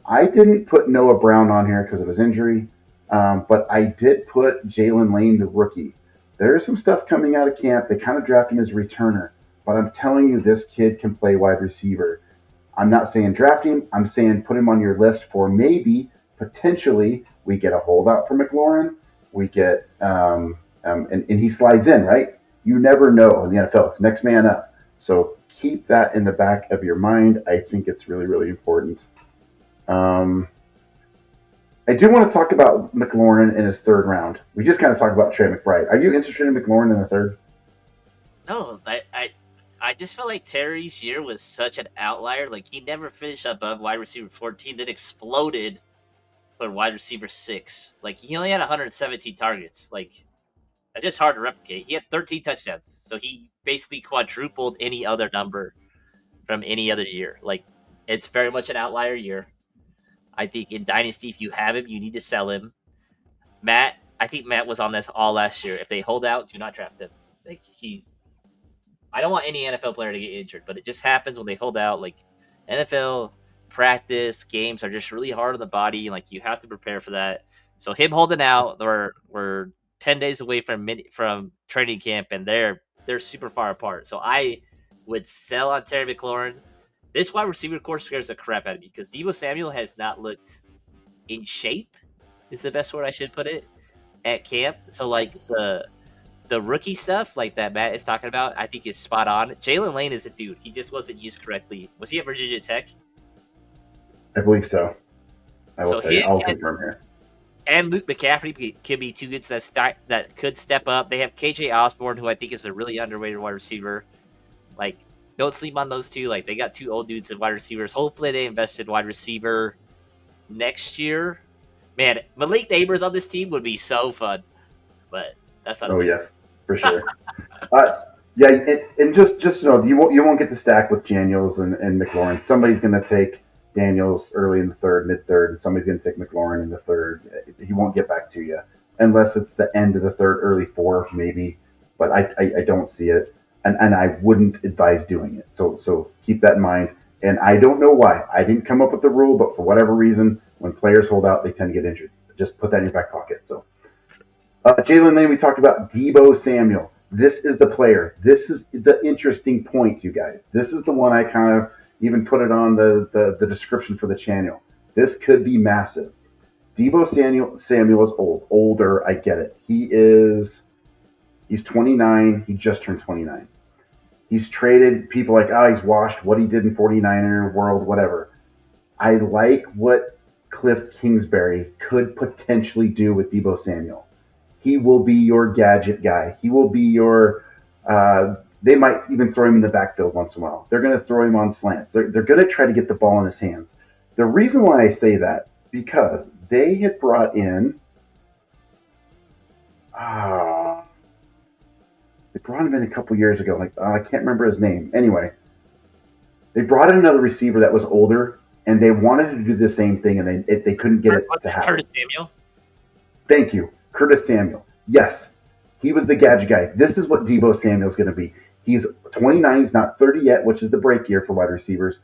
I didn't put Noah Brown on here because of his injury, but I did put Jalen Lane, the rookie. There's some stuff coming out of camp. They kind of draft him as a returner, but I'm telling you, this kid can play wide receiver. I'm not saying draft him. I'm saying put him on your list for maybe, potentially, we get a holdout for McLaurin. We get, and he slides in, right? You never know in the NFL. It's next man up. So keep that in the back of your mind. I think it's really, really important. Um, I do want to talk about McLaurin in his 3rd round. We just kind of talked about Trey McBride. Are you interested in McLaurin in the 3rd? No, I just felt like Terry's year was such an outlier. Like he never finished above wide receiver 14, then exploded for wide receiver 6. Like he only had 117 targets. Like that's just hard to replicate. He had 13 touchdowns, so he basically quadrupled any other number from any other year. Like it's very much an outlier year. I think in Dynasty, if you have him, you need to sell him. I think Matt was on this all last year. If they hold out, do not draft him. Like I don't want any NFL player to get injured, but it just happens when they hold out. Like NFL practice games are just really hard on the body, and like you have to prepare for that. So him holding out, we're 10 days away from training camp, and they're super far apart. So I would sell on Terry McLaurin. This wide receiver core scares the crap out of me because Deebo Samuel has not looked in shape, is the best word I should put it, at camp. So like the rookie stuff like that Matt is talking about, I think is spot on. Jalen Lane is a dude. He just wasn't used correctly. Was he at Virginia Tech? I believe so. I will So tell you. I'll confirm here. And Luke McCaffrey can be two good that could step up. They have KJ Osborne, who I think is a really underrated wide receiver. Like, don't sleep on those two. Like, they got 2 old dudes at wide receivers. Hopefully, they invest in wide receiver next year. Man, Malik Neighbors on this team would be so fun. But that's not. Oh yes, for sure. Yeah, and just know you won't get the stack with Daniels and McLaurin. Somebody's going to take Daniels early in the 3rd, mid-3rd, and somebody's going to take McLaurin in the 3rd. He won't get back to you unless it's the end of the 3rd, early 4th, maybe. But I don't see it, and I wouldn't advise doing it. So keep that in mind. And I don't know why. I didn't come up with the rule, but for whatever reason, when players hold out, they tend to get injured. Just put that in your back pocket. So Jalen Lane, we talked about Deebo Samuel. This is the player. This is the interesting point, you guys. This is the one I kind of even put it on the description for the channel. This could be massive. Deebo Samuel is older. I get it. He's 29. He just turned 29. He's traded. People like, he's washed. What he did in 49er world, whatever. I like what Cliff Kingsbury could potentially do with Deebo Samuel. He will be your gadget guy. He will be your. They might even throw him in the backfield once in a while. They're going to throw him on slants. They're going to try to get the ball in his hands. The reason why I say that, because they had brought in. They brought him in a couple years ago. I can't remember his name. Anyway, they brought in another receiver that was older, and they wanted to do the same thing, and they couldn't get it to happen. Curtis Samuel? Thank you. Curtis Samuel. Yes, he was the gadget guy. This is what Deebo Samuel's going to be. He's 29. He's not 30 yet, which is the break year for wide receivers.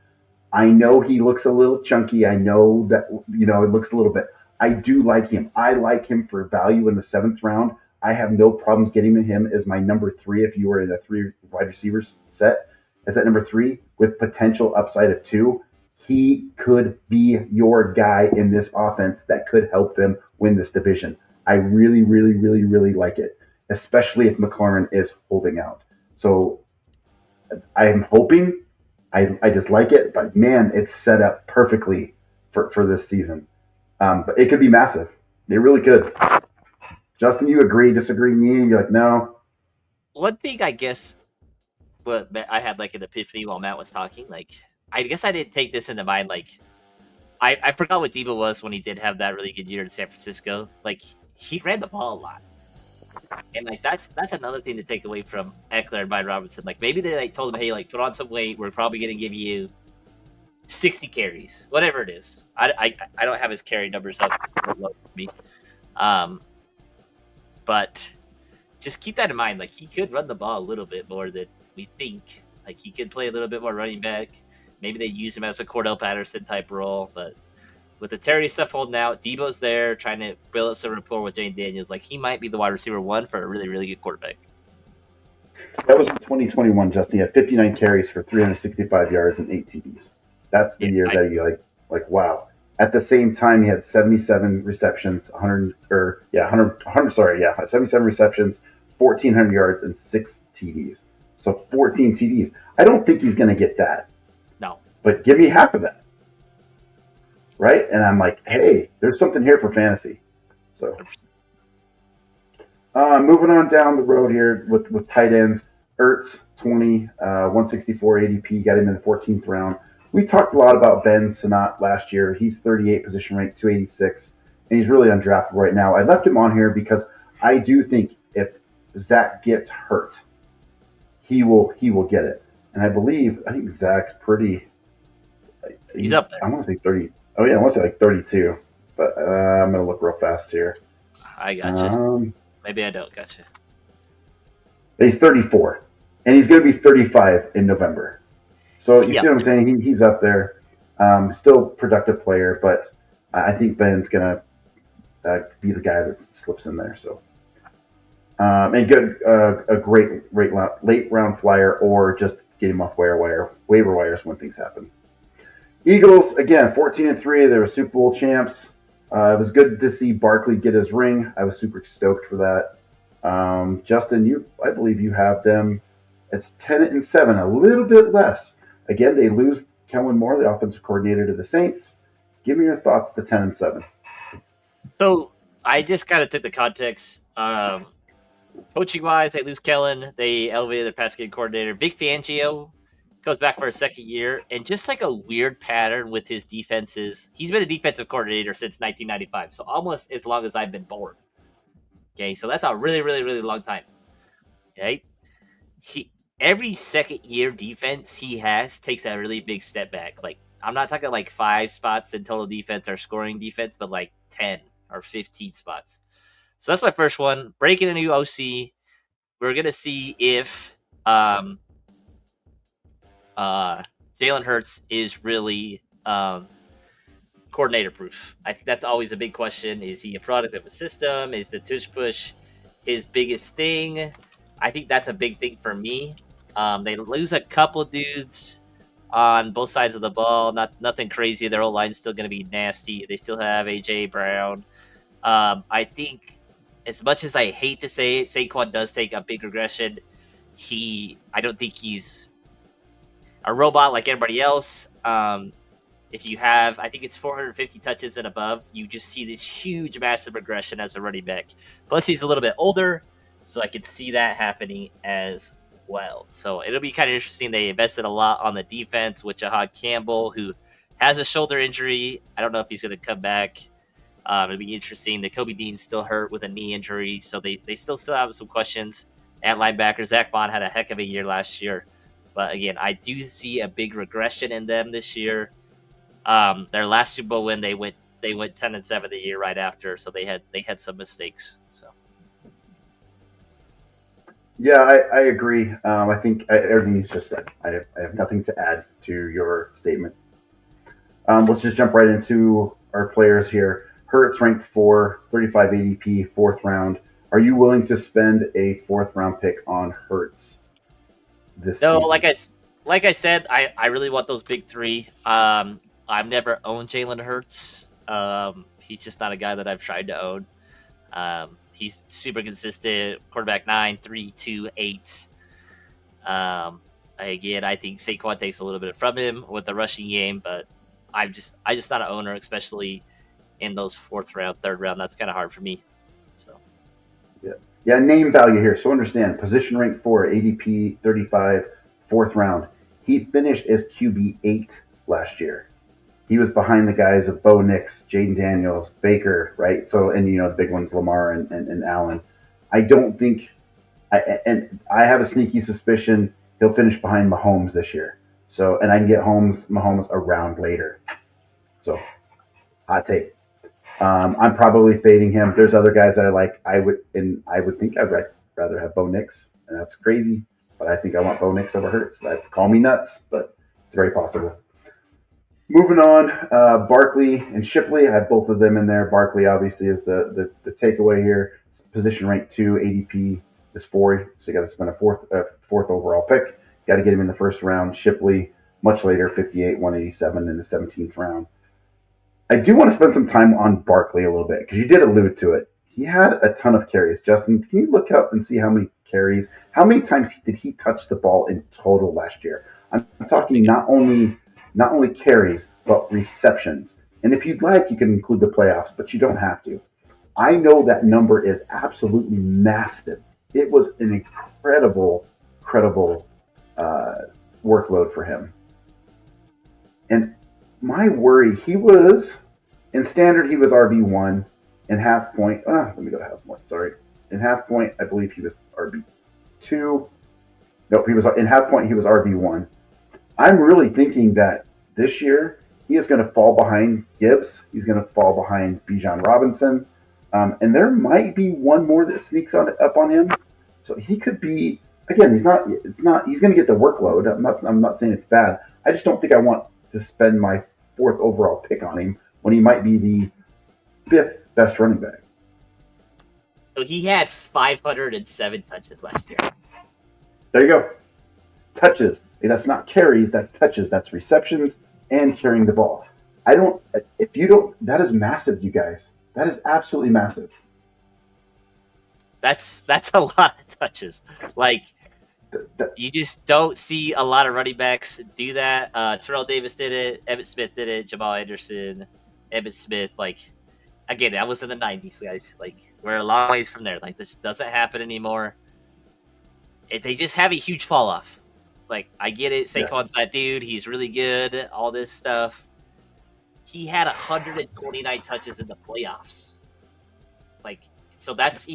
I know he looks a little chunky. I know that, it looks a little bit. I do like him. I like him for value in the 7th round. I have no problems getting him as my number 3 if you were in a 3 wide receivers set. As that number 3 with potential upside of 2. He could be your guy in this offense that could help them win this division. I really, really, really, really like it, especially if McLaurin is holding out. So I'm hoping. I just like it, but man, it's set up perfectly for this season. But it could be massive. It really could. Justin, you agree, disagree? Me? You're like, no. One thing I guess, I had like an epiphany while Matt was talking. Like, I guess I didn't take this into mind. Like, I forgot what Deebo was when he did have that really good year in San Francisco. Like, he ran the ball a lot. And like that's another thing to take away from Eckler and Brian Robinson. Like maybe they told him, hey, like put on some weight. We're probably gonna give you 60 carries, whatever it is. I don't have his carry numbers up. Me. But just keep that in mind. Like he could run the ball a little bit more than we think. Like he could play a little bit more running back. maybe they use him as a Cordell Patterson type role, but with the Terry stuff holding out, Debo's there trying to build up some rapport with Jane Daniels. Like, he might be the wide receiver one for a really, really good quarterback. That was in 2021, Justin. He had 59 carries for 365 yards and 8 TDs. That's the year that you like, wow. At the same time, he had 77 receptions, 77 receptions, 1,400 yards, and 6 TDs. So 14 TDs. I don't think he's going to get that. No. But give me half of that. Right? And I'm like, hey, there's something here for fantasy. So, moving on down the road here with tight ends. Ertz, 164 ADP, got him in the 14th round. We talked a lot about Ben Sinnott last year. He's 38 position rank, 286, and he's really undraftable right now. I left him on here because I do think if Zach gets hurt, he will get it. And I think Zach's pretty. He's up there. I want to say 30. Oh yeah, I want to say like 32. But I'm gonna look real fast here. I gotcha. Maybe I don't. Gotcha. He's 34, and he's going to be 35 in November. So you see what I'm saying? He's up there. Still productive player, but I think Ben's going to be the guy that slips in there. So, and good, a great late round flyer, or just get him off waiver wires when things happen. Eagles again, 14-3. They were Super Bowl champs. It was good to see Barkley get his ring. I was super stoked for that. Justin, I believe you have them. It's 10-7, a little bit less. Again, they lose Kellen Moore, the offensive coordinator, to the Saints. Give me your thoughts to 10-7. So I just kind of took the context. Coaching wise, they lose Kellen. They elevated their pass game coordinator. Vic Fangio goes back for a second year, and just like a weird pattern with his defenses. He's been a defensive coordinator since 1995, so almost as long as I've been born. Okay, so that's a really, really, really long time. Okay, every second year defense he has takes a really big step back. Like, I'm not talking like 5 spots in total defense or scoring defense, but like 10 or 15 spots. So that's my first one. Breaking a new OC. We're gonna see if Jalen Hurts is really coordinator proof. I think that's always a big question. Is he a product of a system? Is the tush push his biggest thing? I think that's a big thing for me. They lose a couple dudes on both sides of the ball. Nothing crazy. Their old line's still going to be nasty. They still have AJ Brown. I think, as much as I hate to say it, Saquon does take a big regression. I don't think he's a robot like everybody else. If you have, I think it's 450 touches and above, you just see this huge, massive regression as a running back. Plus, he's a little bit older, so I could see that happening as well. So it'll be kind of interesting. They invested a lot on the defense with Jahad Campbell, who has a shoulder injury. I don't know if he's going to come back. It'll be interesting. The Kobe Dean's still hurt with a knee injury, so they still have some questions at linebacker. Zach Bond had a heck of a year last year. But again, I do see a big regression in them this year. Their last Super Bowl win, they went 10-7 the year right after, so they had some mistakes. So yeah, I agree. I think everything he's just said. I have nothing to add to your statement. Let's just jump right into our players here. Hurts ranked 4, 35 ADP, 4th round. Are you willing to spend a 4th round pick on Hurts this season? Like I said, I really want those big 3. I've never owned Jalen Hurts. He's just not a guy that I've tried to own. He's super consistent. Quarterback 9, 3, 2, 8. Again, I think Saquon takes a little bit from him with the rushing game, but I'm just not an owner, especially in those 4th round, 3rd round. That's kind of hard for me. So yeah, name value here. So understand, position rank 4, ADP 35, 4th round. He finished as QB 8 last year. He was behind the guys of Bo Nix, Jaden Daniels, Baker, right? So, and the big ones, Lamar and Allen. I don't think, and I have a sneaky suspicion he'll finish behind Mahomes this year. So, and I can get Mahomes a round later. So, hot take. I'm probably fading him. There's other guys that I like. I would think I'd rather have Bo Nix, and that's crazy. But I think I want Bo Nix over Hurts. Call me nuts, but it's very possible. Moving on, Barkley and Shipley. I have both of them in there. Barkley obviously is the takeaway here. Position ranked 2, ADP is 4, so you got to spend a fourth overall pick. Got to get him in the first round. Shipley much later, 58, 187 in the 17th round. I do want to spend some time on Barkley a little bit because you did allude to it. He had a ton of carries. Justin, can you look up and see how many carries, how many times did he touch the ball in total last year? I'm talking not only carries, but receptions. And if you'd like, you can include the playoffs, but you don't have to. I know that number is absolutely massive. It was an incredible workload for him. And my worry, he was, in standard, he was RB1. In half point, let me go to half point, sorry. In half point, I believe he was RB2. Nope, in half point, he was RB1. I'm really thinking that this year he is going to fall behind Gibbs. He's going to fall behind Bijan Robinson, and there might be one more that sneaks up on him. So he could be again. He's not. It's not. He's going to get the workload. I'm not saying it's bad. I just don't think I want to spend my 4th overall pick on him when he might be the 5th best running back. So he had 507 touches last year. There you go. Touches. That's not carries, that's touches, that's receptions and carrying the ball. That is massive, you guys. That is absolutely massive. That's a lot of touches. Like, you just don't see a lot of running backs do that. Terrell Davis did it. Emmitt Smith did it. Jamal Anderson, Emmitt Smith. Like, again, that was in the 90s, guys. Like, we're a long ways from there. Like, this doesn't happen anymore. They just have a huge fall off. Like, I get it. Saquon's that dude. He's really good. All this stuff. He had 129 touches in the playoffs. Like, so that's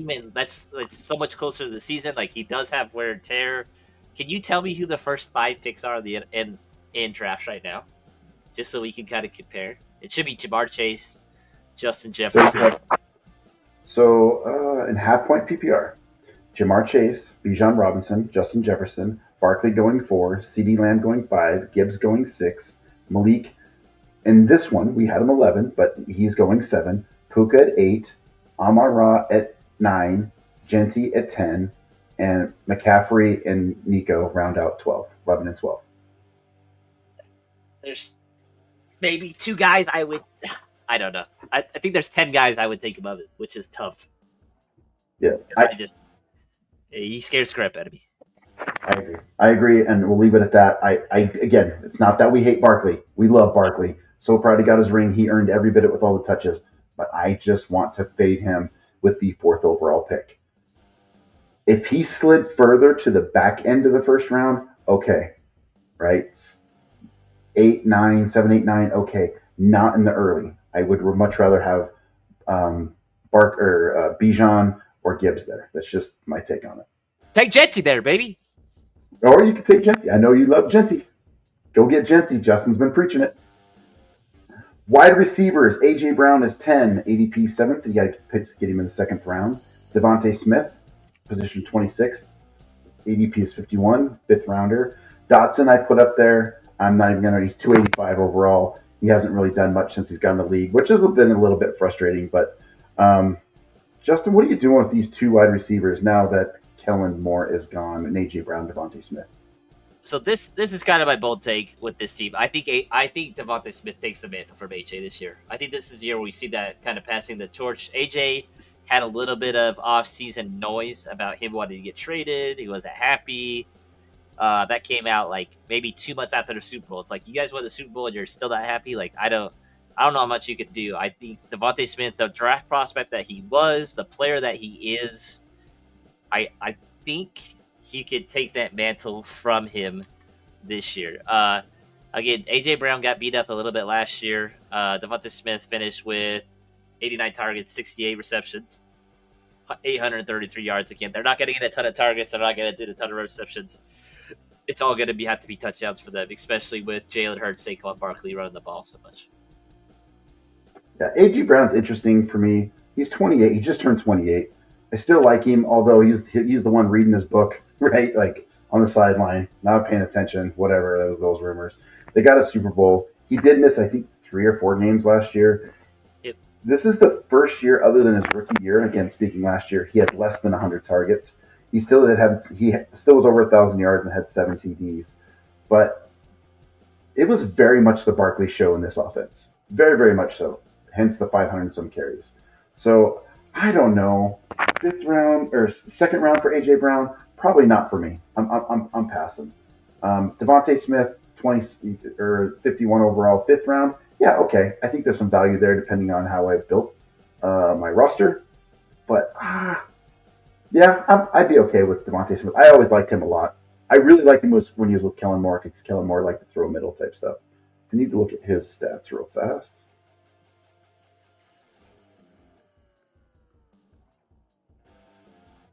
so much closer to the season. Like, he does have wear and tear. Can you tell me who the first 5 picks are in drafts right now? Just so we can kind of compare. It should be Jamar Chase, Justin Jefferson. So, in half point PPR, Jamar Chase, Bijan Robinson, Justin Jefferson, Barkley going 4, CeeDee Lamb going 5, Gibbs going 6, Malik. In this one, we had him 11, but he's going 7. Puka at 8, Amon-Ra at 9, Genty at 10, and McCaffrey and Nico round out 12, 11 and 12. There's maybe 2 guys I don't know. I think there's 10 guys I would think above it, which is tough. Yeah. He scares the crap out of me. I agree, and we'll leave it at that. Again, it's not that we hate Barkley. We love Barkley. So proud he got his ring. He earned every bit of it with all the touches. But I just want to fade him with the 4th overall pick. If he slid further to the back end of the first round, okay, right? 8, 9, 7, 8, 9, okay. Not in the early. I would much rather have Bijan or Gibbs there. That's just my take on it. Take Genty there, baby. Or you can take Genty. I know you love Genty. Go get Genty. Justin's been preaching it. Wide receivers. A.J. Brown is 10. ADP 7th. You got to get him in the 2nd round. Devontae Smith, position 26th. ADP is 51. 5th rounder. Dotson I put up there. I'm not even going to. He's 285 overall. He hasn't really done much since he's got in the league, which has been a little bit frustrating. But Justin, what are you doing with these 2 wide receivers now that Kellen Moore is gone and A.J. Brown, Devontae Smith? So this is kind of my bold take with this team. I think Devontae Smith takes the mantle from AJ this year. I think this is the year where we see that kind of passing the torch. AJ had a little bit of off-season noise about him wanting to get traded. He wasn't happy. That came out like maybe 2 months after the Super Bowl. It's like, you guys won the Super Bowl and you're still not happy. Like, I don't know how much you could do. I think Devontae Smith, the draft prospect that he was, the player that he is, I think he could take that mantle from him this year. Again, A.J. Brown got beat up a little bit last year. Devontae Smith finished with 89 targets, 68 receptions, 833 yards. Again, they're not going to get a ton of targets. They're not going to do a ton of receptions. It's all going to have to be touchdowns for them, especially with Jalen Hurts, Saquon Barkley running the ball so much. Yeah, A.J. Brown's interesting for me. He's 28. He just turned 28. I still like him, although he's the one reading his book, right? Like on the sideline, not paying attention, whatever, those rumors. They got a Super Bowl. He did miss, I think, 3 or 4 games last year. Yep. This is the first year, other than his rookie year. And again, speaking last year, he had less than 100 targets. He still was over 1,000 yards and had 7 TDs. But it was very much the Barkley show in this offense. Very, very much so. Hence the 500 and some carries. So I don't know. 5th round or 2nd round for AJ Brown, probably not for me. I'm passing. Devontae Smith, 20 or 51 overall, 5th round. Yeah, okay. I think there's some value there depending on how I built my roster. But yeah, I'd be okay with Devontae Smith. I always liked him a lot. I really liked him when he was with Kellen Moore, because Kellen Moore liked to throw middle type stuff. I need to look at his stats real fast.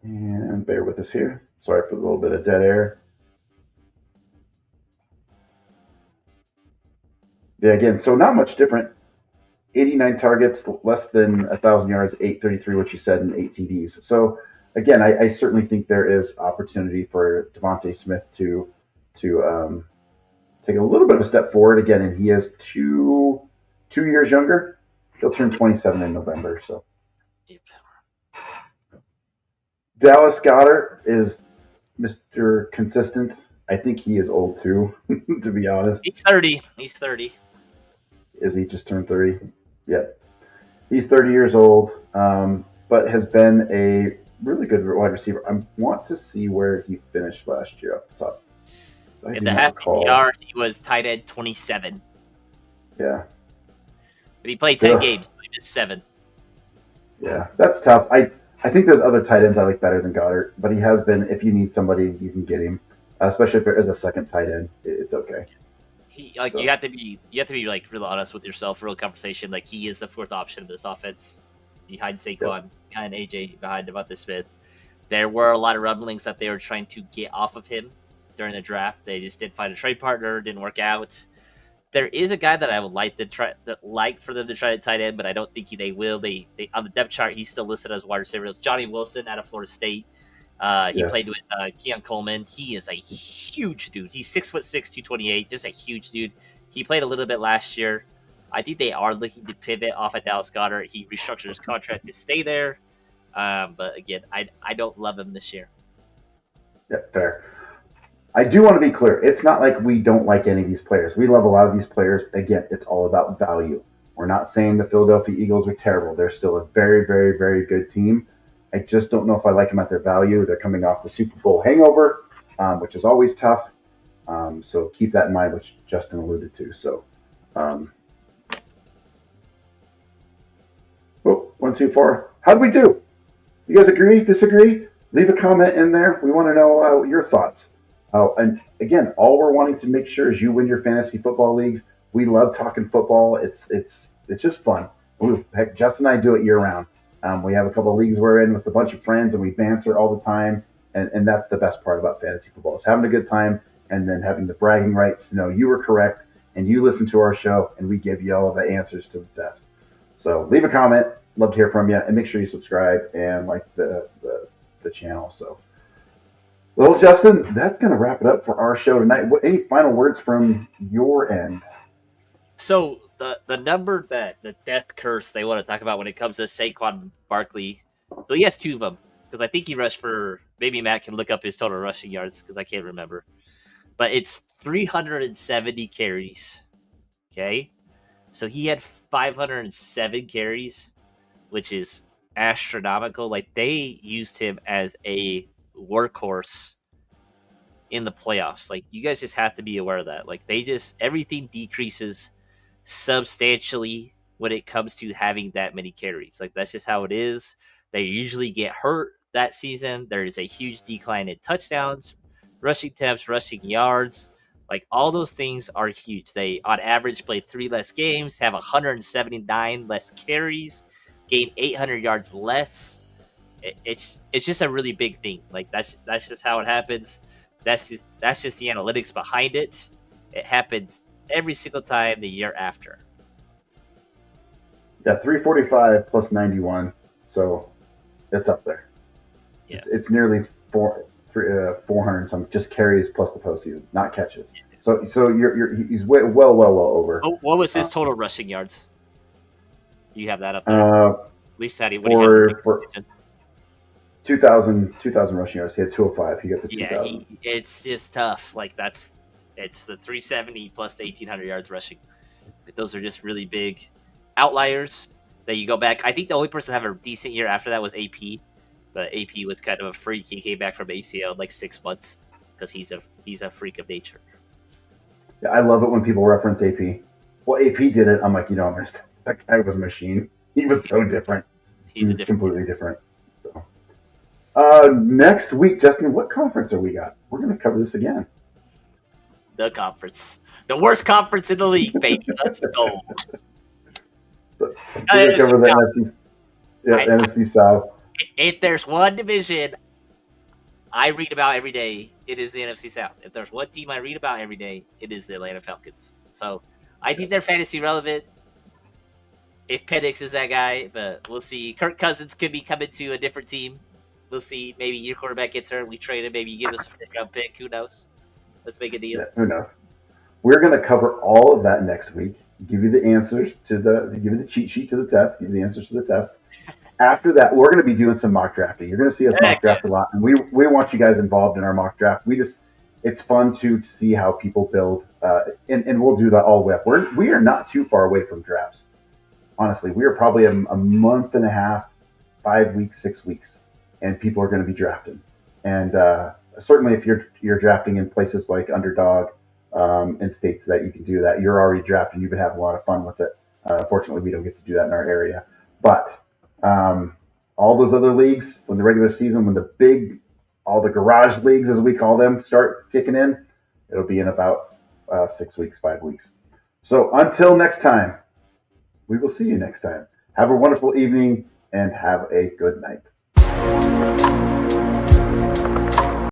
And bear with us here. Sorry for a little bit of dead air. Yeah, again, so not much different. 89 targets, less than 1,000 yards, 833, what you said, and 8 TDs. So again, I certainly think there is opportunity for Devontae Smith to take a little bit of a step forward again, and he is 2 years younger. He'll turn 27 in November. So Dallas Goedert is Mr. Consistent. I think he is old too, to be honest. He's 30. He's 30. Is he just turned 30? Yeah. He's 30 years old, but has been a really good wide receiver. I want to see where he finished last year off the top. So In the half PPR, he was tight end 27. Yeah. But he played 10 games, so he missed 7. Yeah, that's tough. I think there's other tight ends I like better than Goddard, but he has been. If you need somebody, you can get him. Especially if there is a second tight end, it's okay. You have to be like real honest with yourself, real conversation. Like, he is the 4th option of this offense, behind Saquon, behind AJ, behind Devontae Smith. There were a lot of rumblings that they were trying to get off of him during the draft. They just didn't find a trade partner, didn't work out. There is a guy that I would like for them to try to tight end, but I don't think they will. They on the depth chart, he's still listed as wide receiver. Johnny Wilson out of Florida State. He played with Keon Coleman. He is a huge dude. He's 6'6", 228, just a huge dude. He played a little bit last year. I think they are looking to pivot off of Dallas Goedert. He restructured his contract to stay there. But again, I don't love him this year. Yeah, fair. I do want to be clear. It's not like we don't like any of these players. We love a lot of these players. Again, it's all about value. We're not saying the Philadelphia Eagles are terrible. They're still a very, very, very good team. I just don't know if I like them at their value. They're coming off the Super Bowl hangover, which is always tough. So keep that in mind, which Justin alluded to. So, 1, 2, 4. How'd we do? You guys agree? Disagree? Leave a comment in there. We want to know your thoughts. And again, all we're wanting to make sure is you win your fantasy football leagues. We love talking football. It's just fun. Heck, Justin and I do it year round. We have a couple of leagues we're in with a bunch of friends, and we banter all the time. And that's the best part about fantasy football, is having a good time and then having the bragging rights to know you were correct and you listen to our show and we give you all the answers to the test. So leave a comment. Love to hear from you, and make sure you subscribe and like the channel. So, well, Justin, that's going to wrap it up for our show tonight. Any final words from your end? So the number the death curse they want to talk about when it comes to Saquon Barkley. So he has 2 of them, because I think he rushed for, maybe Matt can look up his total rushing yards because I can't remember. But it's 370 carries. Okay? So he had 507 carries, which is astronomical. Like, they used him as a workhorse in the playoffs. Like, you guys just have to be aware of that. Like, everything decreases substantially when it comes to having that many carries. Like, that's just how it is. They usually get hurt that season. There is a huge decline in touchdowns, rushing attempts, rushing yards. Like, all those things are huge. They, on average, play 3 less games, have 179 less carries, gain 800 yards less. It's just a really big thing. Like, that's just how it happens. That's just the analytics behind it. It happens every single time the year after. Yeah, 345 plus 91, so it's up there. Yeah, it's nearly 400 some just carries plus the postseason, not catches. So he's well over. What was his total rushing yards? You have that up there. At least what he had for season. 2,000 rushing yards. He had 205. He got the 2,000. It's just tough. Like it's the 370 plus the 1,800 yards rushing. Those are just really big outliers that you go back. I think the only person to have a decent year after that was AP, but AP was kind of a freak. He came back from ACL in like 6 months because he's a freak of nature. Yeah, I love it when people reference AP. Well, AP did it. I'm like, that guy was a machine. He was so different. He's completely different. So, next week, Justin, what conference are we got? We're going to cover this again. The conference, the worst conference in the league, baby. Let's go. We're going to cover the NFC South. If there's one division I read about every day, it is the NFC South. If there's one team I read about every day, it is the Atlanta Falcons. So I think they're fantasy relevant if Penix is that guy, but we'll see. Kirk Cousins could be coming to a different team. We'll see. Maybe your quarterback gets hurt. We trade him. Maybe you give us a first-round pick. Who knows? Let's make a deal. Yeah, who knows? We're going to cover all of that next week. Give you the answers give you the cheat sheet to the test. Give you the answers to the test. After that, we're going to be doing some mock drafting. You're going to see us mock draft a lot, and we want you guys involved in our mock draft. It's fun to see how people build, and we'll do that all the way up. We are not too far away from drafts. Honestly, we are probably a month and a half, 5 weeks, 6 weeks, and people are going to be drafting. And certainly, if you're drafting in places like Underdog, in states that you can do that, you're already drafting. You've been having a lot of fun with it. Unfortunately, we don't get to do that in our area, but. All those other leagues, when the regular season, all the garage leagues, as we call them, start kicking in, it'll be in about 6 weeks, 5 weeks. So until next time, we will see you next time. Have a wonderful evening and have a good night.